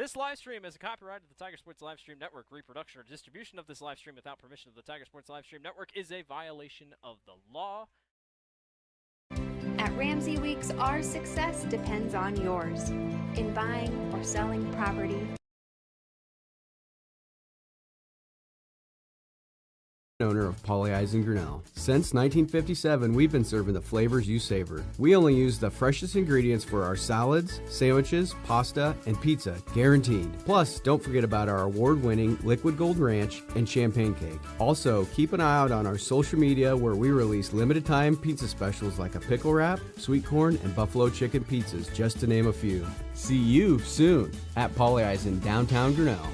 This live stream is a copyright of the Tiger Sports Livestream Network. Reproduction or distribution of this live stream without permission of the Tiger Sports Livestream Network is a violation of the law. At Ramsey Weeks, our success depends on yours. In buying or selling property, owner of Polly Eyes in Grinnell. Since 1957, we've been serving the flavors you savor. We only use the freshest ingredients for our salads, sandwiches, pasta, and pizza, guaranteed. Plus, don't forget about our award-winning Liquid Gold Ranch and Champagne Cake. Also, keep an eye out on our social media where we release limited-time pizza specials like a pickle wrap, sweet corn, and buffalo chicken pizzas, just to name a few. See you soon at Polly Eyes in downtown Grinnell.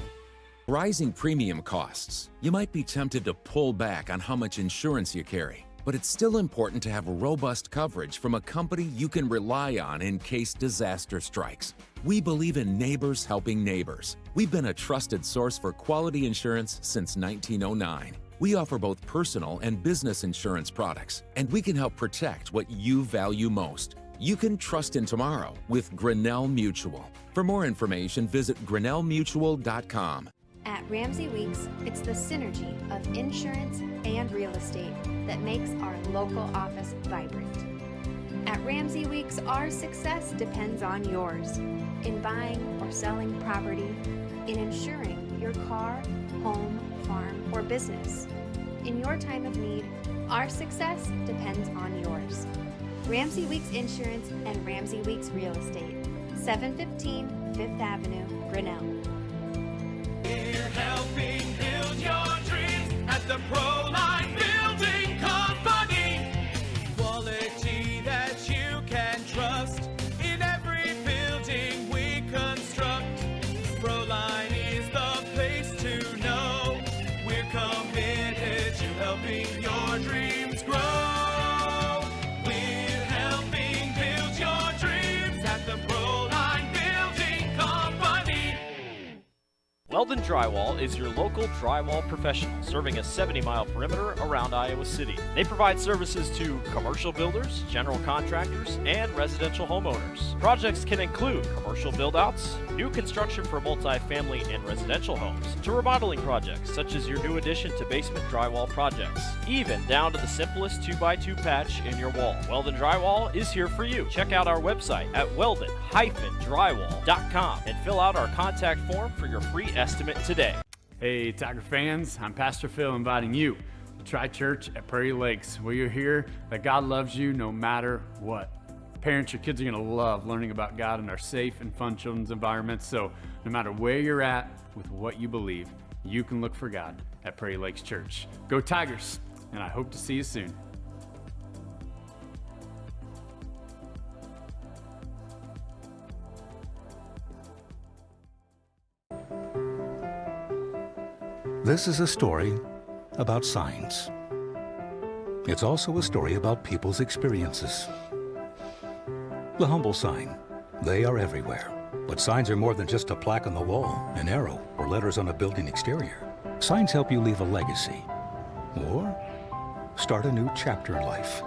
Rising premium costs. You might be tempted to pull back on how much insurance you carry, but it's still important to have robust coverage from a company you can rely on in case disaster strikes. We believe in neighbors helping neighbors. We've been a trusted source for quality insurance since 1909. We offer both personal and business insurance products, and we can help protect what you value most. You can trust in tomorrow with Grinnell Mutual. For more information, visit grinnellmutual.com. at Ramsey Weeks, it's the synergy of insurance and real estate that makes our local office vibrant. At Ramsey Weeks, our success depends on yours. In buying or selling property, in insuring your car, home, farm, or business. In your time of need, our success depends on yours. Ramsey Weeks Insurance and Ramsey Weeks Real Estate, 715 Fifth Avenue, Grinnell. We're helping build your dreams at the Proline Building Company. Quality that you can trust in every building we construct. Proline is the place to know. We're committed to helping your dreams grow. We're helping build your dreams at the Proline Building Company. Weldon Drywall is your local drywall professional, serving a 70-mile perimeter around Iowa City. They provide services to commercial builders, general contractors, and residential homeowners. Projects can include commercial build-outs, new construction for multi-family and residential homes, to remodeling projects such as your new addition to basement drywall projects, even down to the simplest 2x2 patch in your wall. Weldon Drywall is here for you. Check out our website at weldon-drywall.com and fill out our contact form for your free estimate today. Hey Tiger fans, I'm Pastor Phil inviting you to Tri-Church at Prairie Lakes, where you'll hear that God loves you no matter what. Parents, your kids are gonna love learning about God in our safe and fun children's environments, so no matter where you're at with what you believe, you can look for God at Prairie Lakes Church. Go Tigers, and I hope to see you soon. This is a story about signs. It's also a story about people's experiences. The humble sign. They are everywhere. But signs are more than just a plaque on the wall, an arrow, or letters on a building exterior. Signs help you leave a legacy or start a new chapter in life.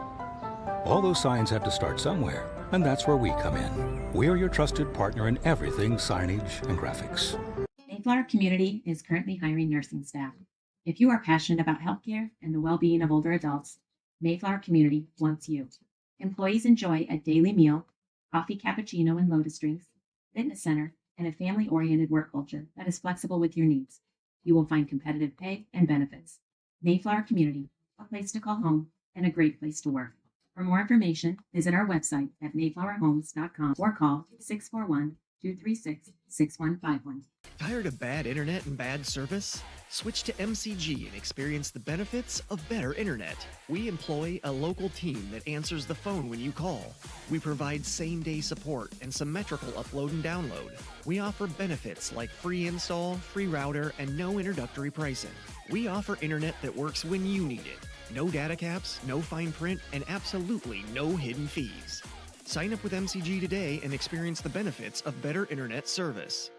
All those signs have to start somewhere, and that's where we come in. We're your trusted partner in everything signage and graphics. Mayflower Community is currently hiring nursing staff. If you are passionate about healthcare and the well-being of older adults, Mayflower Community wants you. Employees enjoy a daily meal, coffee cappuccino and lotus drinks, fitness center, and a family-oriented work culture that is flexible with your needs. You will find competitive pay and benefits. Mayflower Community, a place to call home and a great place to work. For more information, visit our website at mayflowerhomes.com or call 641-236-6151. Tired of bad internet and bad service? Switch to MCG and experience the benefits of better internet. We employ a local team that answers the phone when you call. We provide same-day support and symmetrical upload and download. We offer benefits like free install, free router, and no introductory pricing. We offer internet that works when you need it. No data caps, no fine print, and absolutely no hidden fees. Sign up with MCG today and experience the benefits of better internet service.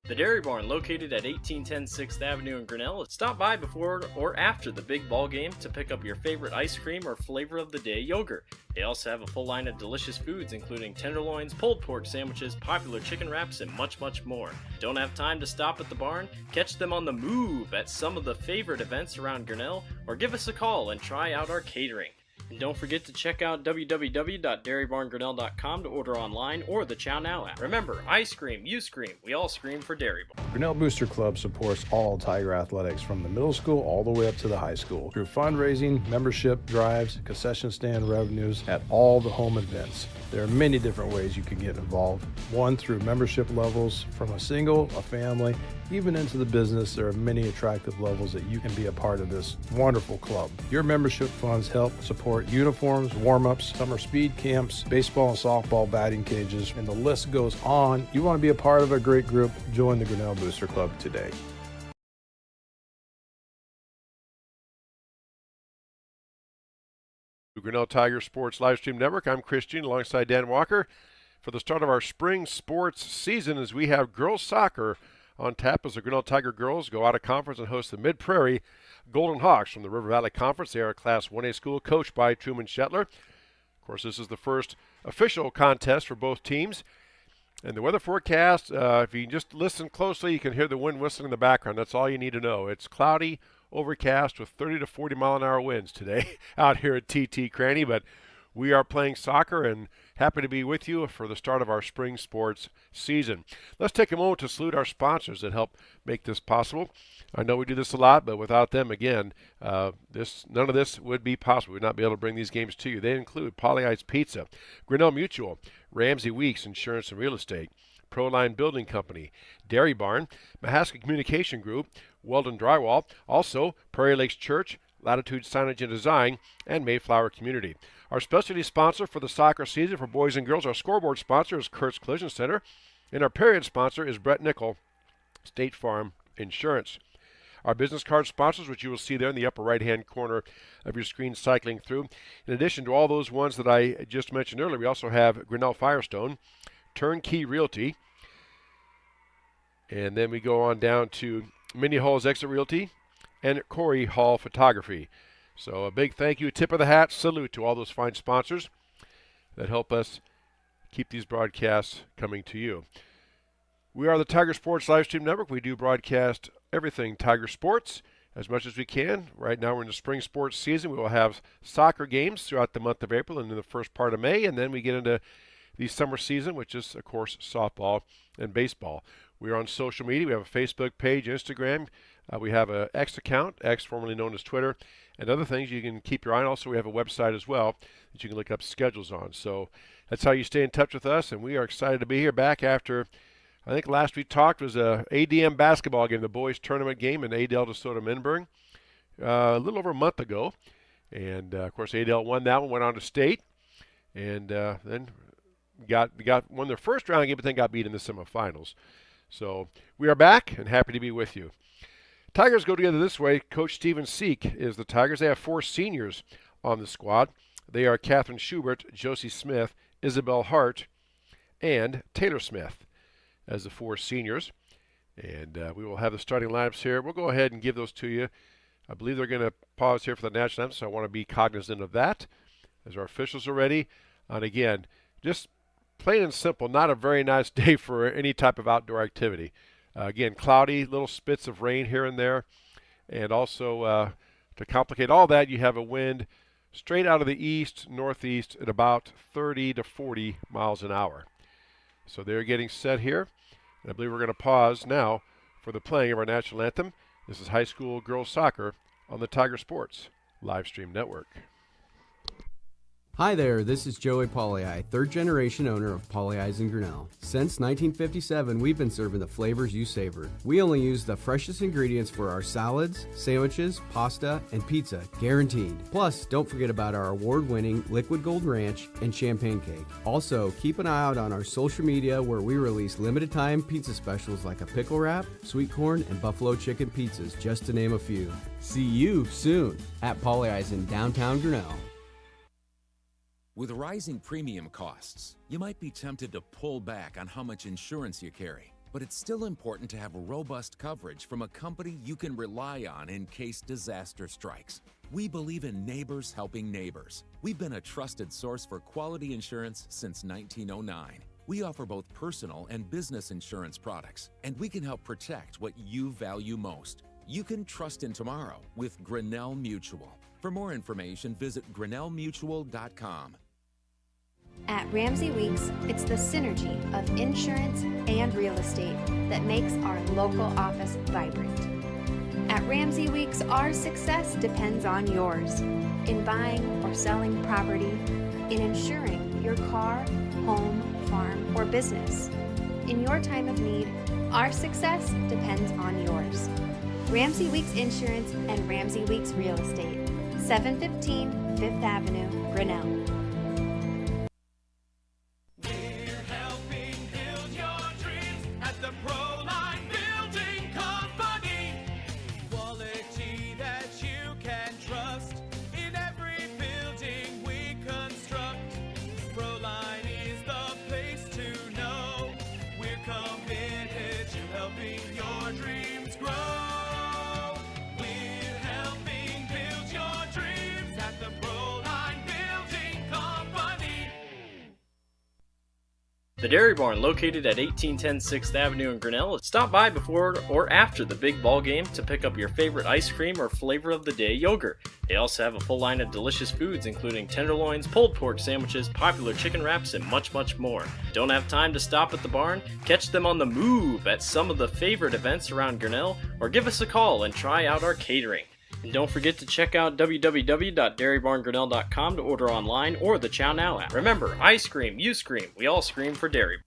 The Dairy Barn, located at 1810 6th Avenue in Grinnell. Stop by before or after the big ball game to pick up your favorite ice cream or flavor of the day yogurt. They also have a full line of delicious foods, including tenderloins, pulled pork sandwiches, popular chicken wraps, and much, much more. Don't have time to stop at the barn? Catch them on the move at some of the favorite events around Grinnell, or give us a call and try out our catering. And don't forget to check out www.dairybarngrinnell.com to order online or the Chow Now app. Remember, I scream, you scream, we all scream for Dairy Barn. Grinnell Booster Club supports all Tiger athletics from the middle school all the way up to the high school through fundraising, membership drives, concession stand revenues at all the home events. There are many different ways you can get involved. One, through membership levels from a single, a family, even into the business. There are many attractive levels that you can be a part of this wonderful club. Your membership funds help support uniforms, warm-ups, summer speed camps, baseball and softball batting cages, and the list goes on. You want to be a part of a great group? Join the Grinnell Booster Club today. Grinnell Tiger Sports Livestream Network. I'm Christian alongside Dan Walker for the start of our spring sports season as we have girls soccer on tap as the Grinnell Tiger girls go out of conference and host the Mid-Prairie Golden Hawks from the River Valley Conference. They are a Class 1A school coached by Truman Shetler. Of course, this is the first official contest for both teams. And the weather forecast, if you just listen closely, you can hear the wind whistling in the background. That's all you need to know. It's cloudy, overcast with 30 to 40 mile an hour winds today out here at TT Cranny, but we are playing soccer and happy to be with you for the start of our spring sports season. Let's take a moment to salute our sponsors that help make this possible. I know we do this a lot, but without them, again, none of this would be possible. We'd not be able to bring these games to you. They include Pollyite's Pizza, Grinnell Mutual, Ramsey Weeks Insurance and Real Estate, Proline Building Company, Dairy Barn, Mahaska Communication Group, Weldon Drywall, also Prairie Lakes Church, Latitude Signage and Design, and Mayflower Community. Our specialty sponsor for the soccer season for boys and girls, our scoreboard sponsor is Kurt's Collision Center, and our period sponsor is Brett Nickel, State Farm Insurance. Our business card sponsors, which you will see there in the upper right-hand corner of your screen cycling through. In addition to all those ones that I just mentioned earlier, we also have Grinnell Firestone, Turnkey Realty, and then we go on down to Minnie Hall's Exit Realty, and Corey Hall Photography. So a big thank you, tip of the hat, salute to all those fine sponsors that help us keep these broadcasts coming to you. We are the Tiger Sports Livestream Network. We do broadcast everything Tiger Sports as much as we can. Right now we're in the spring sports season. We will have soccer games throughout the month of April and in the first part of May, and then we get into the summer season, which is, of course, softball and baseball. We are on social media. We have a Facebook page, Instagram. We have an X account, X formerly known as Twitter, and other things you can keep your eye on. Also, we have a website as well that you can look up schedules on. So that's how you stay in touch with us, and we are excited to be here back after, I think last we talked was a ADM basketball game, the boys tournament game in Adel DeSoto Minburn, a little over a month ago. And, of course, Adel won that one, went on to state, and then won their first round game, but then got beat in the semifinals. So we are back and happy to be with you. Tigers go together this way. Coach Steven Seek is the Tigers. They have 4 seniors on the squad. They are Catherine Schubert, Josie Smith, Isabel Hart, and Taylor Smith as the 4 seniors. And we will have the starting lineups here. We'll go ahead and give those to you. I believe they're going to pause here for the national anthem, so I want to be cognizant of that as our officials are ready. And again, just plain and simple, not a very nice day for any type of outdoor activity. Again, cloudy, little spits of rain here and there. And also, to complicate all that, you have a wind straight out of the east, northeast at about 30 to 40 miles an hour. So they're getting set here. And I believe we're going to pause now for the playing of our national anthem. This is high school girls soccer on the Tiger Sports Livestream Network. Hi there, this is Joey Pollyi, third generation owner of Pollyi's in Grinnell. Since 1957, we've been serving the flavors you savor. We only use the freshest ingredients for our salads, sandwiches, pasta, and pizza, guaranteed. Plus, don't forget about our award-winning Liquid Gold Ranch and Champagne Cake. Also, keep an eye out on our social media where we release limited-time pizza specials like a pickle wrap, sweet corn, and buffalo chicken pizzas, just to name a few. See you soon at Pollyi's in downtown Grinnell. With rising premium costs, you might be tempted to pull back on how much insurance you carry. But it's still important to have robust coverage from a company you can rely on in case disaster strikes. We believe in neighbors helping neighbors. We've been a trusted source for quality insurance since 1909. We offer both personal and business insurance products, and we can help protect what you value most. You can trust in tomorrow with Grinnell Mutual. For more information, visit grinnellmutual.com. At Ramsey Weeks, it's the synergy of insurance and real estate that makes our local office vibrant. At Ramsey Weeks, our success depends on yours in buying or selling property, in insuring your car, home, farm, or business. In your time of need, our success depends on yours. Ramsey Weeks Insurance and Ramsey Weeks Real Estate, 715 Fifth Avenue, Grinnell. We're helping build your dreams at the Proline Building Company. Quality that you can trust in every building we construct. Proline is the place to know. We're committed to helping your dreams grow. We're helping build your dreams at the Proline Building Company. The Dairy Barn, located at 1810 6th Avenue in Grinnell. Stop by before or after the big ball game to pick up your favorite ice cream or flavor of the day yogurt. They also have a full line of delicious foods, including tenderloins, pulled pork sandwiches, popular chicken wraps, and much, much more. Don't have time to stop at the barn? Catch them on the move at some of the favorite events around Grinnell, or give us a call and try out our catering. And don't forget to check out www.dairybarngrinnell.com to order online or the Chow Now app. Remember, I scream, you scream, we all scream for Dairy.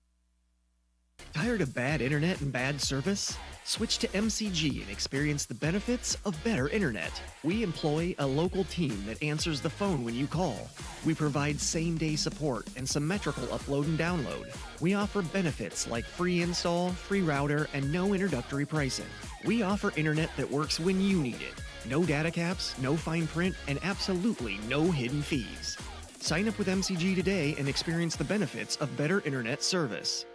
Tired of bad internet and bad service? Switch to MCG and experience the benefits of better internet. We employ a local team that answers the phone when you call. We provide same-day support and symmetrical upload and download. We offer benefits like free install, free router, and no introductory pricing. We offer internet that works when you need it. No data caps, no fine print, and absolutely no hidden fees. Sign up with MCG today and experience the benefits of better internet service.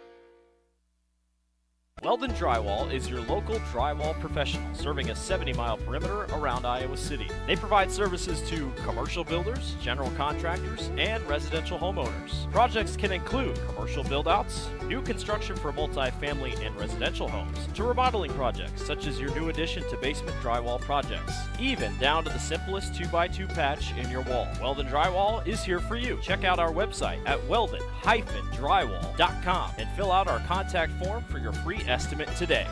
Weldon Drywall is your local drywall professional, serving a 70-mile perimeter around Iowa City. They provide services to commercial builders, general contractors, and residential homeowners. Projects can include commercial build-outs, new construction for multi-family and residential homes, to remodeling projects such as your new addition to basement drywall projects, even down to the simplest 2x2 patch in your wall. Weldon Drywall is here for you. Check out our website at weldon-drywall.com and fill out our contact form for your free estimate today.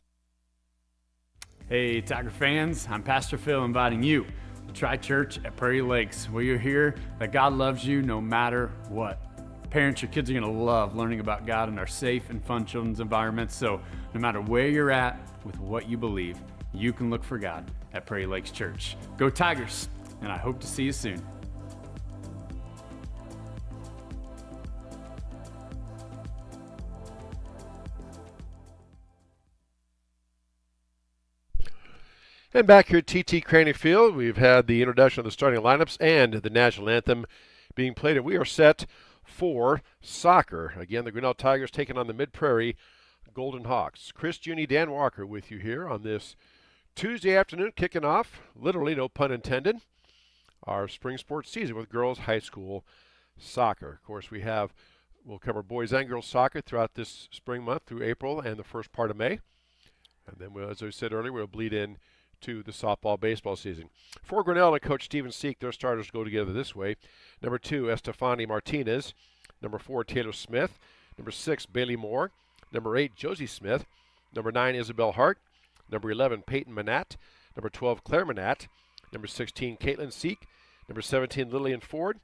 Hey, Tiger fans, I'm Pastor Phil inviting you to try church at Prairie Lakes, where you'll hear that God loves you no matter what. Parents, your kids are going to love learning about God in our safe and fun children's environments, so no matter where you're at with what you believe, you can look for God at Prairie Lakes Church. Go Tigers, and I hope to see you soon. And back here at TT Craney Field, we've had the introduction of the starting lineups and the national anthem being played, and we are set for soccer. Again, the Grinnell Tigers taking on the Mid-Prairie Golden Hawks. Chris Juni, Dan Walker with you here on this Tuesday afternoon, kicking off, literally, no pun intended, our spring sports season with girls high school soccer. Of course, we'll cover boys and girls soccer throughout this spring month through April and the first part of May. And then, as I said earlier, we'll bleed in to the softball baseball season. For Grinnell and Coach Stephen Seek, their starters go together this way. Number 2, Estefani Martinez. Number 4, Taylor Smith. Number 6, Bailey Moore. Number 8, Josie Smith. Number 9, Isabel Hart. Number 11, Peyton Manat. Number 12, Claire Manat. Number 16, Caitlin Seek. Number 17, Lillian Ford.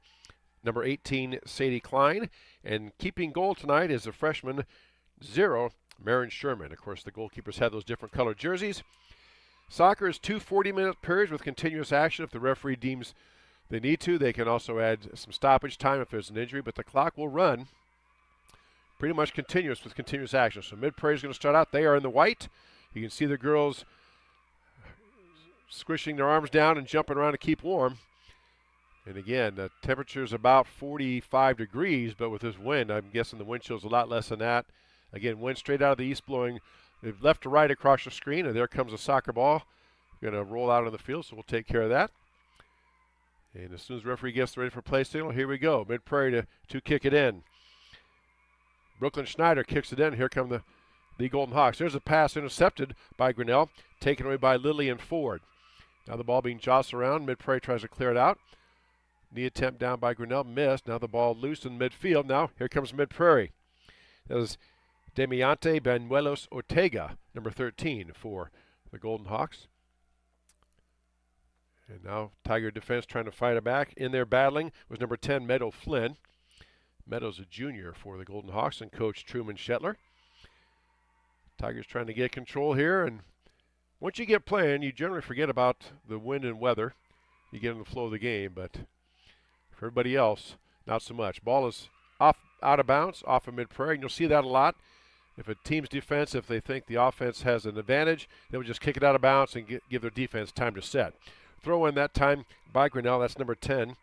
Number 18, Sadie Klein. And keeping goal tonight is a freshman 0, Marin Sherman. Of course, the goalkeepers have those different colored jerseys. Soccer is 2 40-minute periods with continuous action. If the referee deems they need to, they can also add some stoppage time if there's an injury, but the clock will run pretty much continuous with continuous action. So Mid-Prairie is going to start out. They are in the white. You can see the girls squishing their arms down and jumping around to keep warm. And again, the temperature is about 45 degrees, but with this wind, I'm guessing the wind chill is a lot less than that. Again, wind straight out of the east blowing left to right across the screen, and there comes a soccer ball. Going to roll out on the field, so we'll take care of that. And as soon as the referee gets ready for play signal, here we go. Mid-Prairie to kick it in. Brooklyn Schneider kicks it in. Here come the Golden Hawks. There's a pass intercepted by Grinnell, taken away by Lillian Ford. Now the ball being jostled around. Mid-Prairie tries to clear it out. Knee attempt down by Grinnell, missed. Now the ball loose in midfield. Now here comes Mid-Prairie. That is Demiante Banuelos Ortega, number 13 for the Golden Hawks. And now Tiger defense trying to fight it back. In there battling was number 10, Meadow Flynn. Meadows a junior for the Golden Hawks and Coach Truman Shetler. Tigers trying to get control here, and once you get playing, you generally forget about the wind and weather. You get in the flow of the game, but for everybody else, not so much. Ball is off, out of bounds, off of Mid-Prairie, and you'll see that a lot. If a team's defense, if they think the offense has an advantage, they will just kick it out of bounds and give their defense time to set. Throw in that time by Grinnell. That's number 10.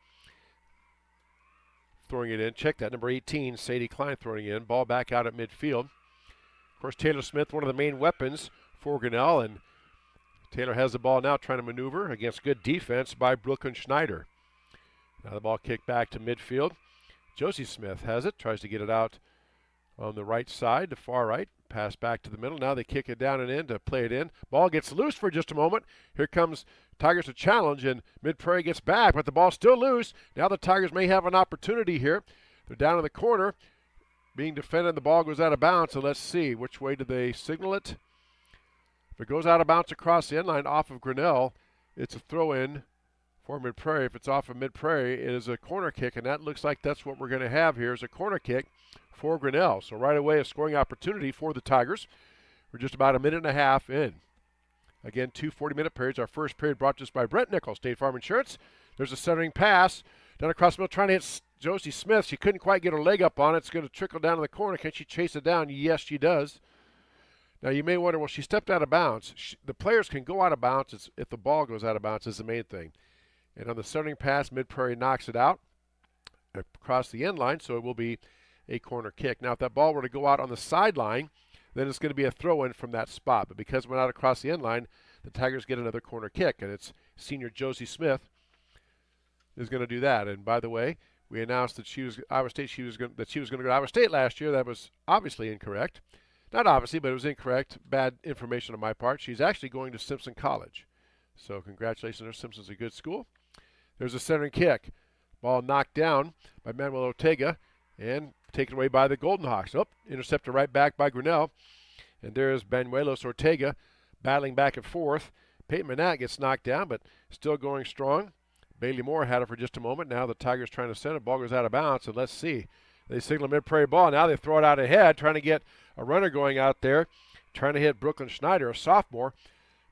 Throwing it in. Check that. Number 18, Sadie Klein throwing it in. Ball back out at midfield. Of course, Taylor Smith, one of the main weapons for Grinnell, and Taylor has the ball now trying to maneuver against good defense by Brooklyn Schneider. Now the ball kicked back to midfield. Josie Smith has it. Tries to get it out on the right side, the far right. Pass back to the middle. Now they kick it down and in to play it in. Ball gets loose for just a moment. Here comes Tigers to challenge, and Mid-Prairie gets back, but the ball's still loose. Now the Tigers may have an opportunity here. They're down in the corner, being defended. The ball goes out of bounds, so let's see. Which way do they signal it? If it goes out of bounds across the end line off of Grinnell, it's a throw-in for Mid-Prairie. If it's off of Mid-Prairie, it is a corner kick, and that looks like that's what we're going to have here is a corner kick for Grinnell. So right away, a scoring opportunity for the Tigers. We're just about a minute and a half in. Again, 2 40-minute periods. Our first period brought to us by Brent Nichols, State Farm Insurance. There's a centering pass down across the middle, trying to hit Josie Smith. She couldn't quite get her leg up on it. It's going to trickle down in the corner. Can she chase it down? Yes, she does. Now, you may wonder, well, she stepped out of bounds. The players can go out of bounds if the ball goes out of bounds is the main thing. And on the centering pass, Mid-Prairie knocks it out across the end line, so it will be a corner kick. Now, if that ball were to go out on the sideline, then it's going to be a throw-in from that spot. But because it went out across the end line, the Tigers get another corner kick, and it's senior Josie Smith is going to do that. And by the way, we announced that she was going to go to Iowa State last year. That was obviously incorrect. Not obviously, but it was incorrect. Bad information on my part. She's actually going to Simpson College. So congratulations to Simpson's a good school. There's a centering kick. Ball knocked down by Manuel Ortega and taken away by the Golden Hawks. Oh, intercepted right back by Grinnell. And there's Banuelos Ortega battling back and forth. Peyton Manat gets knocked down, but still going strong. Bailey Moore had it for just a moment. Now the Tigers trying to send it. Ball goes out of bounds, and let's see. They signal Mid-Prairie ball. Now they throw it out ahead, trying to get a runner going out there, trying to hit Brooklyn Schneider, a sophomore.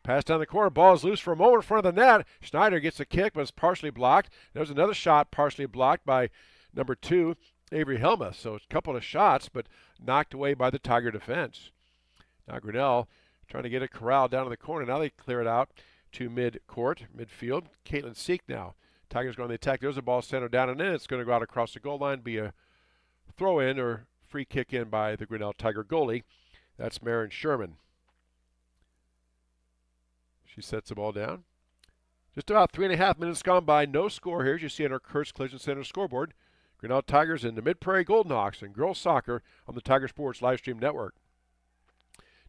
Pass down the corner. Ball is loose for a moment in front of the net. Schneider gets a kick, but it's partially blocked. There's another shot partially blocked by number 2, Avery Helma. So it's a couple of shots, but knocked away by the Tiger defense. Now Grinnell trying to get it corralled down in the corner. Now they clear it out to midfield. Caitlin Seek now. Tigers going to the attack. There's a ball centered down and in. It's going to go out across the goal line, be a throw-in or free kick in by the Grinnell Tiger goalie. That's Marin Sherman. She sets the ball down. Just about 3.5 minutes gone by. No score here, as you see on our Kurtz Collision Center scoreboard. Grinnell Tigers and the Mid-Prairie Golden Hawks and girls soccer on the Tiger Sports live stream network.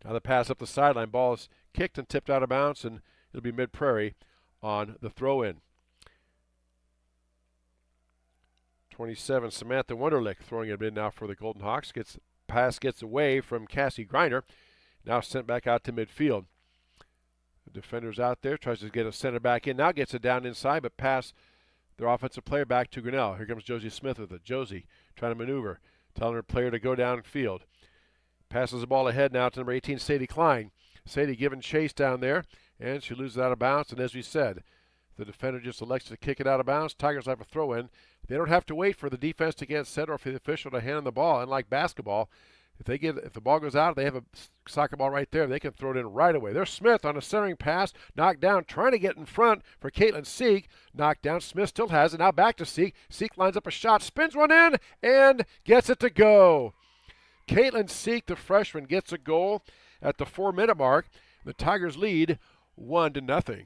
Now the pass up the sideline. Ball is kicked and tipped out of bounds, and it'll be Mid-Prairie on the throw-in. 27, Samantha Wunderlich throwing it in now for the Golden Hawks. Pass gets away from Cassie Griner. Now sent back out to midfield. The defender's out there, tries to get a center back in. Now gets it down inside, but pass their offensive player back to Grinnell. Here comes Josie Smith with it. Josie trying to maneuver, telling her player to go downfield. Passes the ball ahead now to number 18, Sadie Klein. Sadie giving chase down there, and she loses out of bounds. And as we said, the defender just elects to kick it out of bounds. Tigers have a throw-in. They don't have to wait for the defense to get set or for the official to hand them the ball. Unlike basketball, if the ball goes out, they have a soccer ball right there. They can throw it in right away. There's Smith on a centering pass, knocked down, trying to get in front for Caitlin Seek. Knocked down. Smith still has it. Now back to Seek. Seek lines up a shot, spins one in, and gets it to go. Caitlin Seek, the freshman, gets a goal. at the 4-minute mark. The Tigers lead 1-0.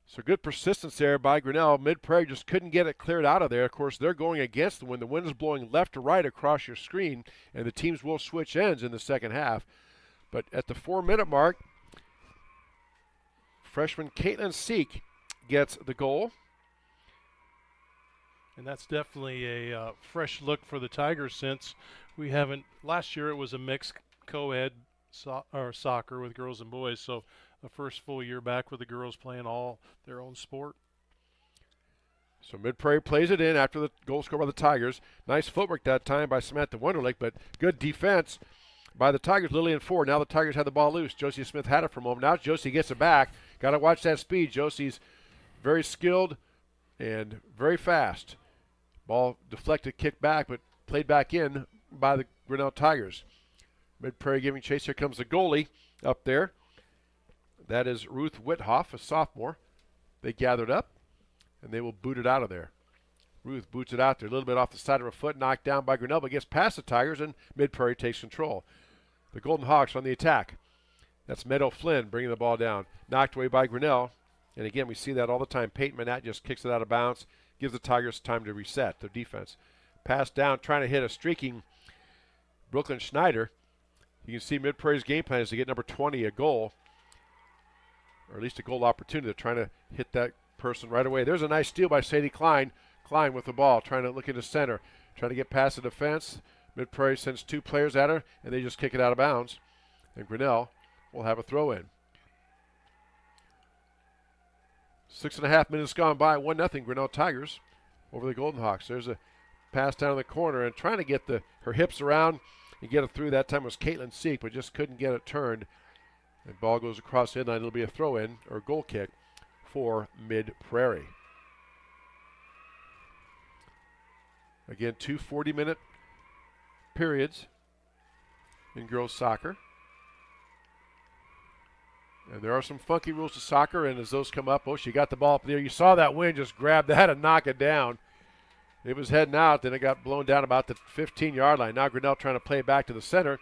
So good persistence there by Grinnell. Mid-Prairie just couldn't get it cleared out of there. Of course, they're going against the wind. The wind is blowing left to right across your screen, and the teams will switch ends in the second half. But at the 4-minute mark, freshman Caitlin Seek gets the goal. And that's definitely a fresh look for the Tigers, since we haven't, last year it was a mixed co-ed soccer with girls and boys, so the first full year back with the girls playing all their own sport. So Mid-Prairie plays it in after the goal scored by the Tigers. Nice footwork that time by Samantha Wunderlich, but good defense by the Tigers. Lillian Ford. Now the Tigers have the ball loose. Josie Smith had it for a moment. Now Josie gets it back. Got to watch that speed. Josie's very skilled and very fast. Ball deflected, kicked back, but played back in by the Grinnell Tigers. Mid-Prairie giving chase. Here comes the goalie up there. That is Ruth Withoff, a sophomore. They gathered up, and they will boot it out of there. Ruth boots it out there, a little bit off the side of her foot, knocked down by Grinnell, but gets past the Tigers, and Mid-Prairie takes control. The Golden Hawks on the attack. That's Meadow Flynn bringing the ball down. Knocked away by Grinnell. And again, we see that all the time. Peyton Manette just kicks it out of bounds, gives the Tigers time to reset their defense. Pass down, trying to hit a streaking Brooklyn Schneider. You can see Mid-Prairie's game plan is to get number 20 a goal, or at least a goal opportunity. They're trying to hit that person right away. There's a nice steal by Sadie Klein. Klein with the ball, trying to look into center, trying to get past the defense. Mid-Prairie sends 2 players at her, and they just kick it out of bounds. And Grinnell will have a throw in. 6.5 minutes gone by, 1-0 Grinnell Tigers over the Golden Hawks. There's a pass down the corner, and trying to get her hips around and get it through. That time was Caitlin Seek, but just couldn't get it turned. The ball goes across the inline. It'll be a throw-in or goal kick for Mid-Prairie. Again, 2 40-minute periods in girls soccer. And there are some funky rules to soccer, and as those come up, she got the ball up there. You saw that wind just grab that and knock it down. It was heading out, then it got blown down about the 15-yard line. Now Grinnell trying to play it back to the center.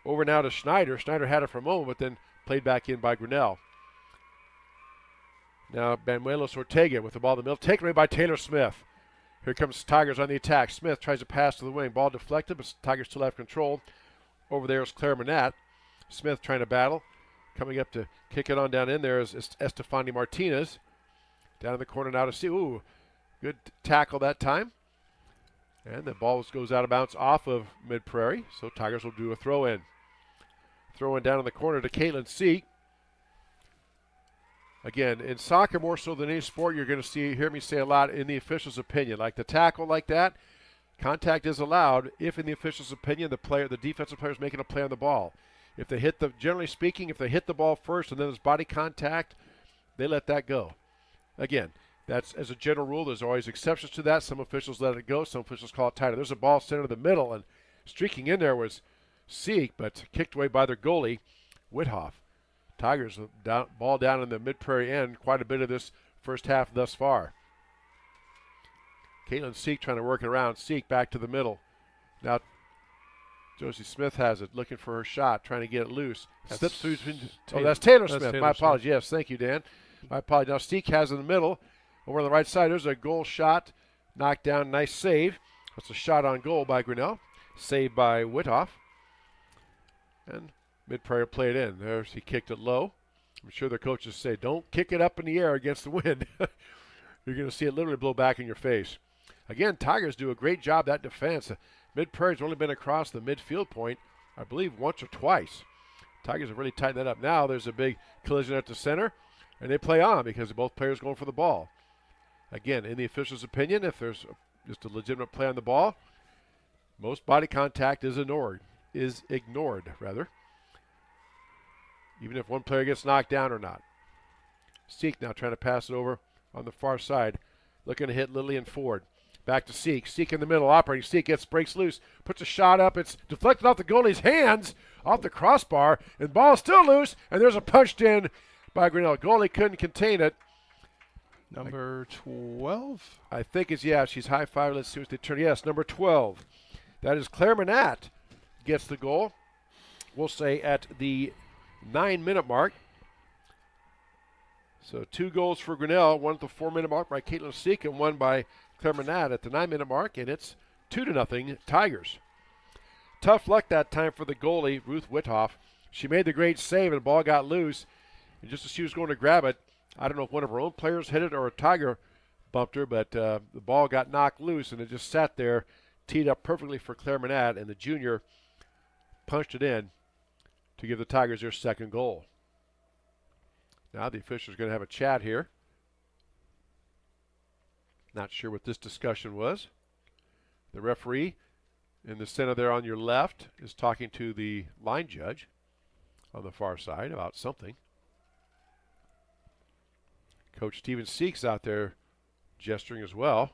Over now to Schneider. Schneider had it for a moment, but then played back in by Grinnell. Now Banuelos Ortega with the ball in the middle, taken away by Taylor Smith. Here comes Tigers on the attack. Smith tries to pass to the wing. Ball deflected, but Tigers still have control. Over there is Claire Manette. Smith trying to battle. Coming up to kick it on down in there is Estefani Martinez. Down in the corner now to see. Ooh, good tackle that time. And the ball goes out of bounds off of Mid-Prairie, so Tigers will do a throw-in. Throw-in down in the corner to Caitlin Seek. Again, in soccer more so than any sport, you're going to hear me say a lot in the official's opinion. Like the tackle like that, contact is allowed if in the official's opinion the defensive player is making a play on the ball. If they generally speaking, if they hit the ball first and then there's body contact, they let that go. Again, that's as a general rule. There's always exceptions to that. Some officials let it go. Some officials call it tighter. There's a ball center to the middle, and streaking in there was Seek, but kicked away by their goalie, Withoff. Tigers ball down in the Mid-Prairie end quite a bit of this first half thus far. Caitlin Seek trying to work it around. Seek back to the middle. Now Josie Smith has it, looking for her shot, trying to get it loose. Slips through. That's Taylor Smith. My apologies. Yes, thank you, Dan. My apologies. Now Seek has in the middle. Over on the right side, there's a goal shot. Knocked down, nice save. That's a shot on goal by Grinnell. Saved by Withoff. And Mid-Prairie played in. There, he kicked it low. I'm sure their coaches say, don't kick it up in the air against the wind. You're going to see it literally blow back in your face. Again, Tigers do a great job that defense. Mid-Prairie's only been across the midfield point, I believe, once or twice. Tigers have really tightened that up. Now there's a big collision at the center, and they play on because both players going for the ball. Again, in the official's opinion, if there's just a legitimate play on the ball, most body contact is ignored, even if one player gets knocked down or not. Seek now trying to pass it over on the far side, looking to hit Lillian Ford. Back to Seek. Seek in the middle, operating. Seek breaks loose, puts a shot up. It's deflected off the goalie's hands, off the crossbar, and the ball is still loose, and there's a punched in by Grinnell. Goalie couldn't contain it. Number 12? I think it's, she's high-fived. Let's see what they turn. Yes, number 12. That is Claire Manette gets the goal. we'll say, at the 9-minute mark. So 2 goals for Grinnell, one at the 4-minute mark by Caitlin Seek and one by Claire Manat at the 9-minute mark, and it's 2-0 Tigers. Tough luck that time for the goalie, Ruth Withoff. She made the great save and the ball got loose. And just as she was going to grab it, I don't know if one of her own players hit it or a Tiger bumped her, but the ball got knocked loose and it just sat there, teed up perfectly for Claire Manat, and the junior punched it in to give the Tigers their second goal. Now the officials are going to have a chat here. Not sure what this discussion was. The referee in the center there on your left is talking to the line judge on the far side about something. Coach Steven Seeks out there gesturing as well.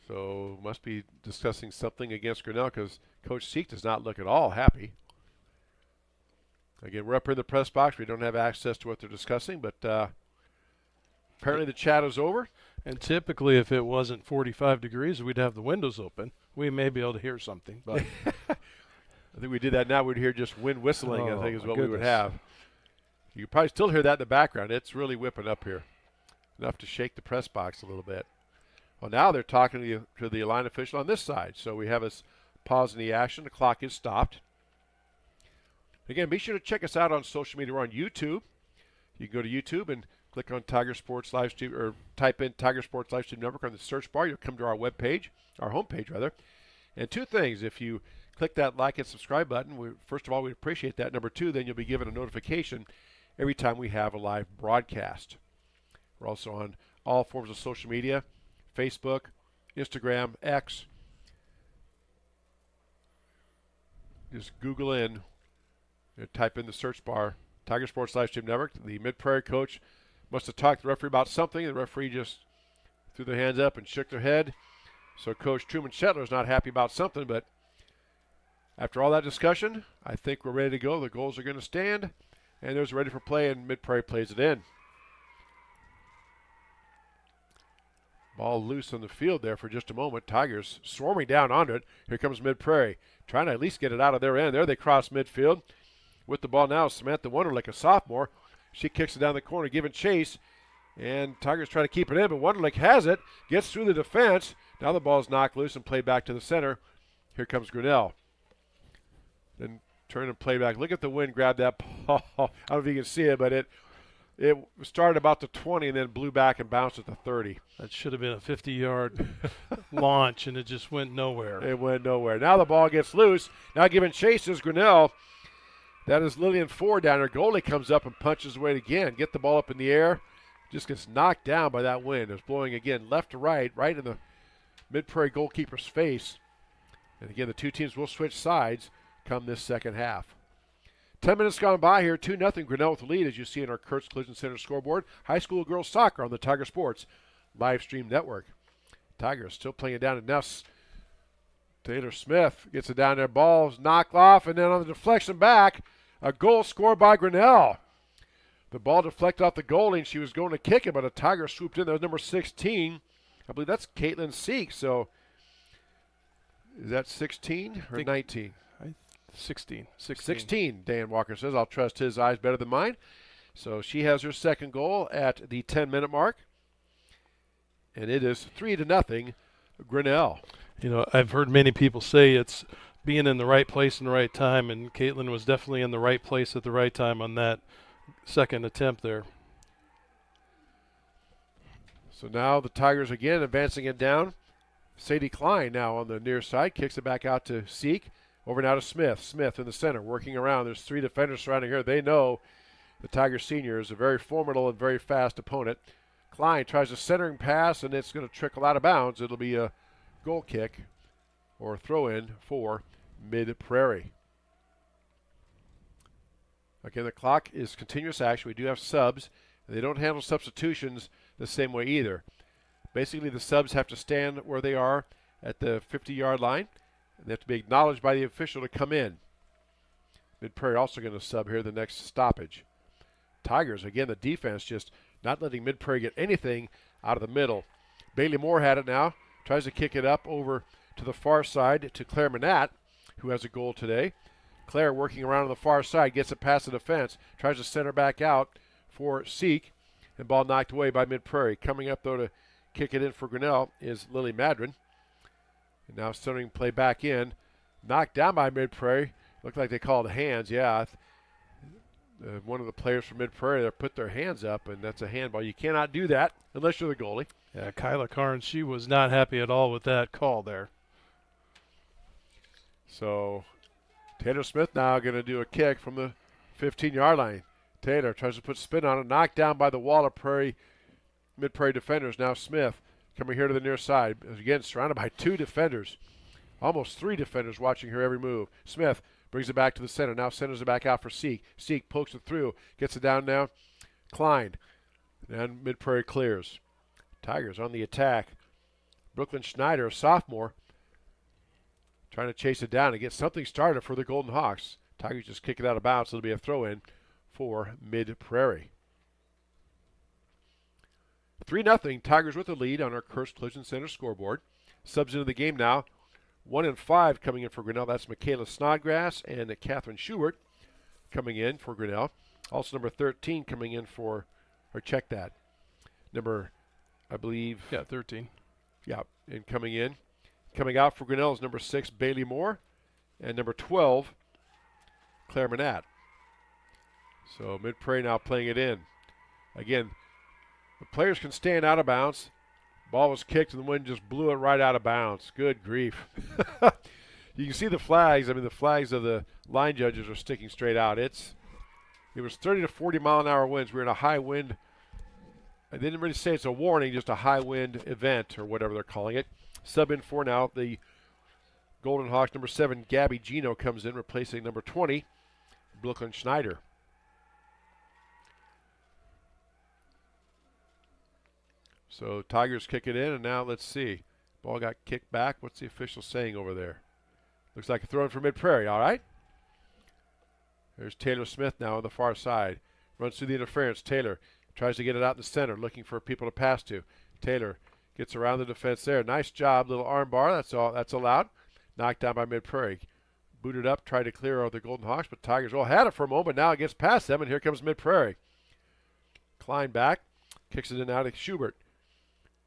So must be discussing something against Grinnell because Coach Seek does not look at all happy. Again, we're up here in the press box. We don't have access to what they're discussing, but apparently the chat is over. And typically, if it wasn't 45 degrees, we'd have the windows open. We may be able to hear something, but I think we did that now. We'd hear just wind whistling, I think is what we would goodness. have. You could probably still hear that in the background. It's really whipping up here. Enough to shake the press box a little bit. Well, now they're talking to the line official on this side. So we have us pause in the action. The clock is stopped. Again, be sure to check us out on social media. We're on YouTube. You can go to YouTube and click on Tiger Sports Live Stream, or type in Tiger Sports Live Stream Network on the search bar. You'll come to our webpage, our homepage rather. And 2 things: if you click that like and subscribe button, first of all, we appreciate that. Number 2, then you'll be given a notification every time we have a live broadcast. We're also on all forms of social media: Facebook, Instagram, X. Just Google in. Type in the search bar, Tiger Sports Live Stream Network. The Mid-Prairie coach must have talked to the referee about something. The referee just threw their hands up and shook their head. So Coach Truman Shetler is not happy about something, but after all that discussion, I think we're ready to go. The goals are going to stand, and there's ready for play, and Mid-Prairie plays it in. Ball loose on the field there for just a moment. Tigers swarming down onto it. Here comes Mid-Prairie, trying to at least get it out of their end. There they cross midfield. With the ball now, Samantha Wunderlich, a sophomore. She kicks it down the corner, giving chase. And Tigers try to keep it in, but Wunderlich has it, gets through the defense. Now the ball's knocked loose and played back to the center. Here comes Grinnell. Then turn and play back. Look at the wind grab that ball. I don't know if you can see it, but it started about the 20 and then blew back and bounced at the 30. That should have been a 50-yard launch, and it just went nowhere. It went nowhere. Now the ball gets loose. Now giving chase is Grinnell. That is Lillian Ford down there. Goalie comes up and punches away again. Get the ball up in the air. Just gets knocked down by that wind. It's blowing again left to right in the Mid-Prairie goalkeeper's face. And again, the 2 teams will switch sides come this second half. 10 minutes gone by here. 2-0 Grinnell with the lead, as you see in our Kurtz Collision Center scoreboard. High school girls soccer on the Tiger Sports live stream network. Tigers still playing it down to Ness. Taylor Smith gets it down there. Ball's knocked off, and then on the deflection back, a goal scored by Grinnell. The ball deflected off the goalie, and she was going to kick it, but a Tiger swooped in. That was number 16. I believe that's Caitlin Seek. So is that 16 or 19? 16. 16, Dan Walker says. I'll trust his eyes better than mine. So she has her second goal at the 10-minute mark. And it is 3-0 Grinnell. You know, I've heard many people say it's being in the right place in the right time, and Caitlin was definitely in the right place at the right time on that second attempt there. So now the Tigers again advancing it down. Sadie Klein now on the near side, kicks it back out to Seek. Over now to Smith. Smith in the center, working around. There's 3 defenders surrounding her. They know the Tigers senior is a very formidable and very fast opponent. Klein tries a centering pass, and it's going to trickle out of bounds. It'll be a goal kick or throw-in for Mid-Prairie. Again, the clock is continuous action. We do have subs, and they don't handle substitutions the same way either. Basically, the subs have to stand where they are at the 50-yard line. They have to be acknowledged by the official to come in. Mid-Prairie also going to sub here the next stoppage. Tigers, again, the defense just not letting Mid-Prairie get anything out of the middle. Bailey Moore had it now. Tries to kick it up over to the far side to Claire Manat, who has a goal today. Claire working around on the far side, gets it past the defense, tries to center back out for Seek, and ball knocked away by Mid-Prairie. Coming up, though, to kick it in for Grinnell is Lily Madron. And now centering play back in. Knocked down by Mid-Prairie. Looked like they called hands, yeah. One of the players from Mid-Prairie there put their hands up, and that's a handball. You cannot do that unless you're the goalie. Yeah, Kyla Carnes, she was not happy at all with that call there. So Taylor Smith now going to do a kick from the 15-yard line. Taylor tries to put spin on it, knocked down by the wall of Mid-Prairie defenders. Now Smith coming here to the near side. Again, surrounded by 2 defenders. Almost 3 defenders watching her every move. Smith brings it back to the center. Now centers it back out for Seek. Seek pokes it through. Gets it down now. Klein. And Mid-Prairie clears. Tigers on the attack. Brooklyn Schneider, a sophomore, trying to chase it down and get something started for the Golden Hawks. Tigers just kick it out of bounds, so it'll be a throw-in for Mid-Prairie. 3-0, Tigers with the lead on our Kurtz Collision Center scoreboard. Subs into the game now. 1 and 5 coming in for Grinnell. That's Michaela Snodgrass and Catherine Schubert coming in for Grinnell. Also number 13 coming in for, or check that. Number, I believe. Yeah, 13. Yeah, and coming in. Coming out for Grinnell is number 6, Bailey Moore, and number 12, Claire Manat. So Mid-Prairie now playing it in. Again, the players can stand out of bounds. Ball was kicked and the wind just blew it right out of bounds. Good grief. You can see the flags. I mean, the flags of the line judges are sticking straight out. It was 30 to 40 mile an hour winds. We were in a high wind. I didn't really say it's a warning, just a high wind event or whatever they're calling it. Sub in for now, the Golden Hawks, number 7, Gabby Gino comes in, replacing number 20, Brooklyn Schneider. So Tigers kick it in, and now let's see. Ball got kicked back. What's the official saying over there? Looks like a throw in for Mid-Prairie, all right? There's Taylor Smith now on the far side. Runs through the interference. Taylor tries to get it out in the center, looking for people to pass to. Taylor gets around the defense there. Nice job, little arm bar. That's allowed. Knocked down by Mid-Prairie. Booted up, tried to clear out the Golden Hawks, but Tigers had it for a moment. Now it gets past them, and here comes Mid-Prairie. Klein back, kicks it in out to Schubert.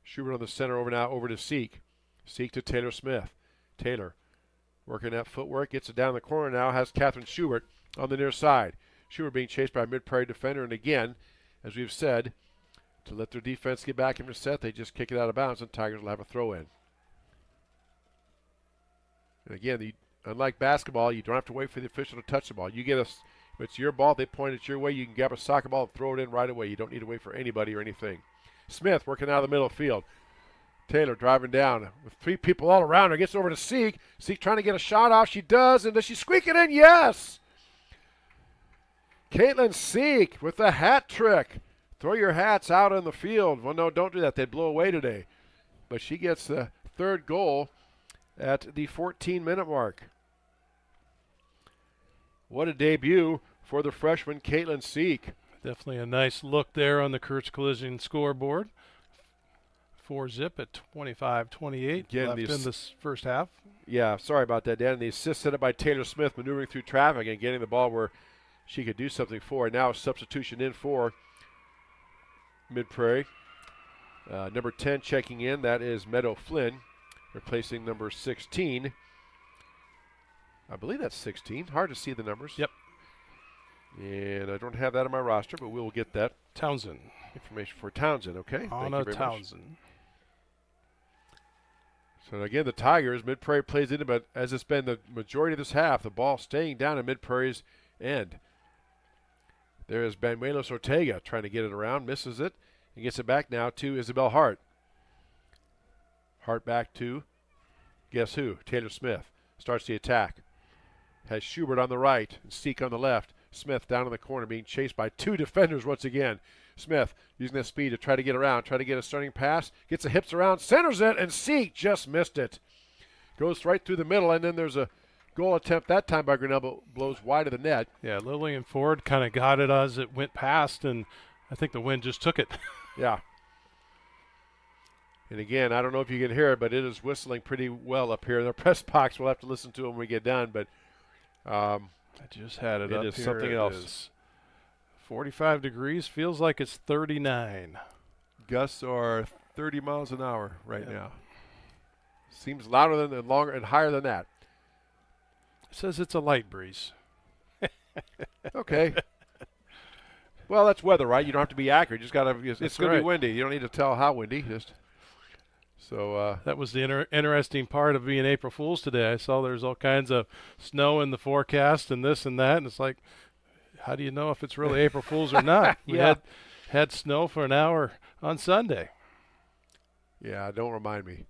Schubert on the center over to Seek. Seek to Taylor Smith. Taylor working that footwork, gets it down the corner now, has Catherine Schubert on the near side. Schubert being chased by a Mid-Prairie defender, and again, as we've said, to let their defense get back in set, they just kick it out of bounds, and Tigers will have a throw in. And again, unlike basketball, you don't have to wait for the official to touch the ball. If it's your ball, they point it your way, you can grab a soccer ball and throw it in right away. You don't need to wait for anybody or anything. Smith working out of the middle field. Taylor driving down with 3 people all around her. Gets over to Seek. Seek trying to get a shot off. She does. And does she squeak it in? Yes! Caitlin Seek with the hat trick. Throw your hats out on the field. Well, no, don't do that. They'd blow away today. But she gets the 3rd goal at the 14-minute mark. What a debut for the freshman Caitlin Seek. Definitely a nice look there on the Kurtz Collision scoreboard. 4-zip at 25-28 Again, left in this first half. Yeah, sorry about that, Dan. And the assist set up by Taylor Smith, maneuvering through traffic and getting the ball where she could do something for it. Now a substitution in for Mid-Prairie. Number 10 checking in, that is Meadow Flynn, replacing number 16. I believe that's 16. Hard to see the numbers. Yep. And I don't have that on my roster, but we will get that. Townsend. Information for Townsend, okay? Anna Townsend. So again, the Tigers, Mid-Prairie plays in it, but as it's been the majority of this half, the ball staying down at Mid-Prairie's end. There is Banuelos Ortega trying to get it around, misses it, and gets it back now to Isabel Hart. Hart back to, guess who? Taylor Smith. Starts the attack. Has Schubert on the right and Seek on the left. Smith down in the corner being chased by 2 defenders once again. Smith using that speed to try to get around, try to get a starting pass, gets the hips around, centers it, and Seek just missed it. Goes right through the middle, and then there's a goal attempt that time by Grinnell, but blows wide of the net. Yeah, Lillian Ford kind of got it as it went past, and I think the wind just took it. Yeah. And again, I don't know if you can hear it, but it is whistling pretty well up here in the press box. We'll have to listen to it when we get done, but I just had it It up is here. something It else. is 45 degrees. Feels like it's 39. Gusts are 30 miles an hour right Yeah. now. Seems louder than and longer and higher than that. It says it's a light breeze. Okay. Well, that's weather, right? You don't have to be accurate. You just got to. It's That's going to be right. windy. You don't need to tell how windy. Just so. That was the interesting part of being April Fool's today. I saw there's all kinds of snow in the forecast and this and that, and it's like, how do you know if it's really April Fool's or not? We Yeah. had snow for an hour on Sunday. Yeah, don't remind me.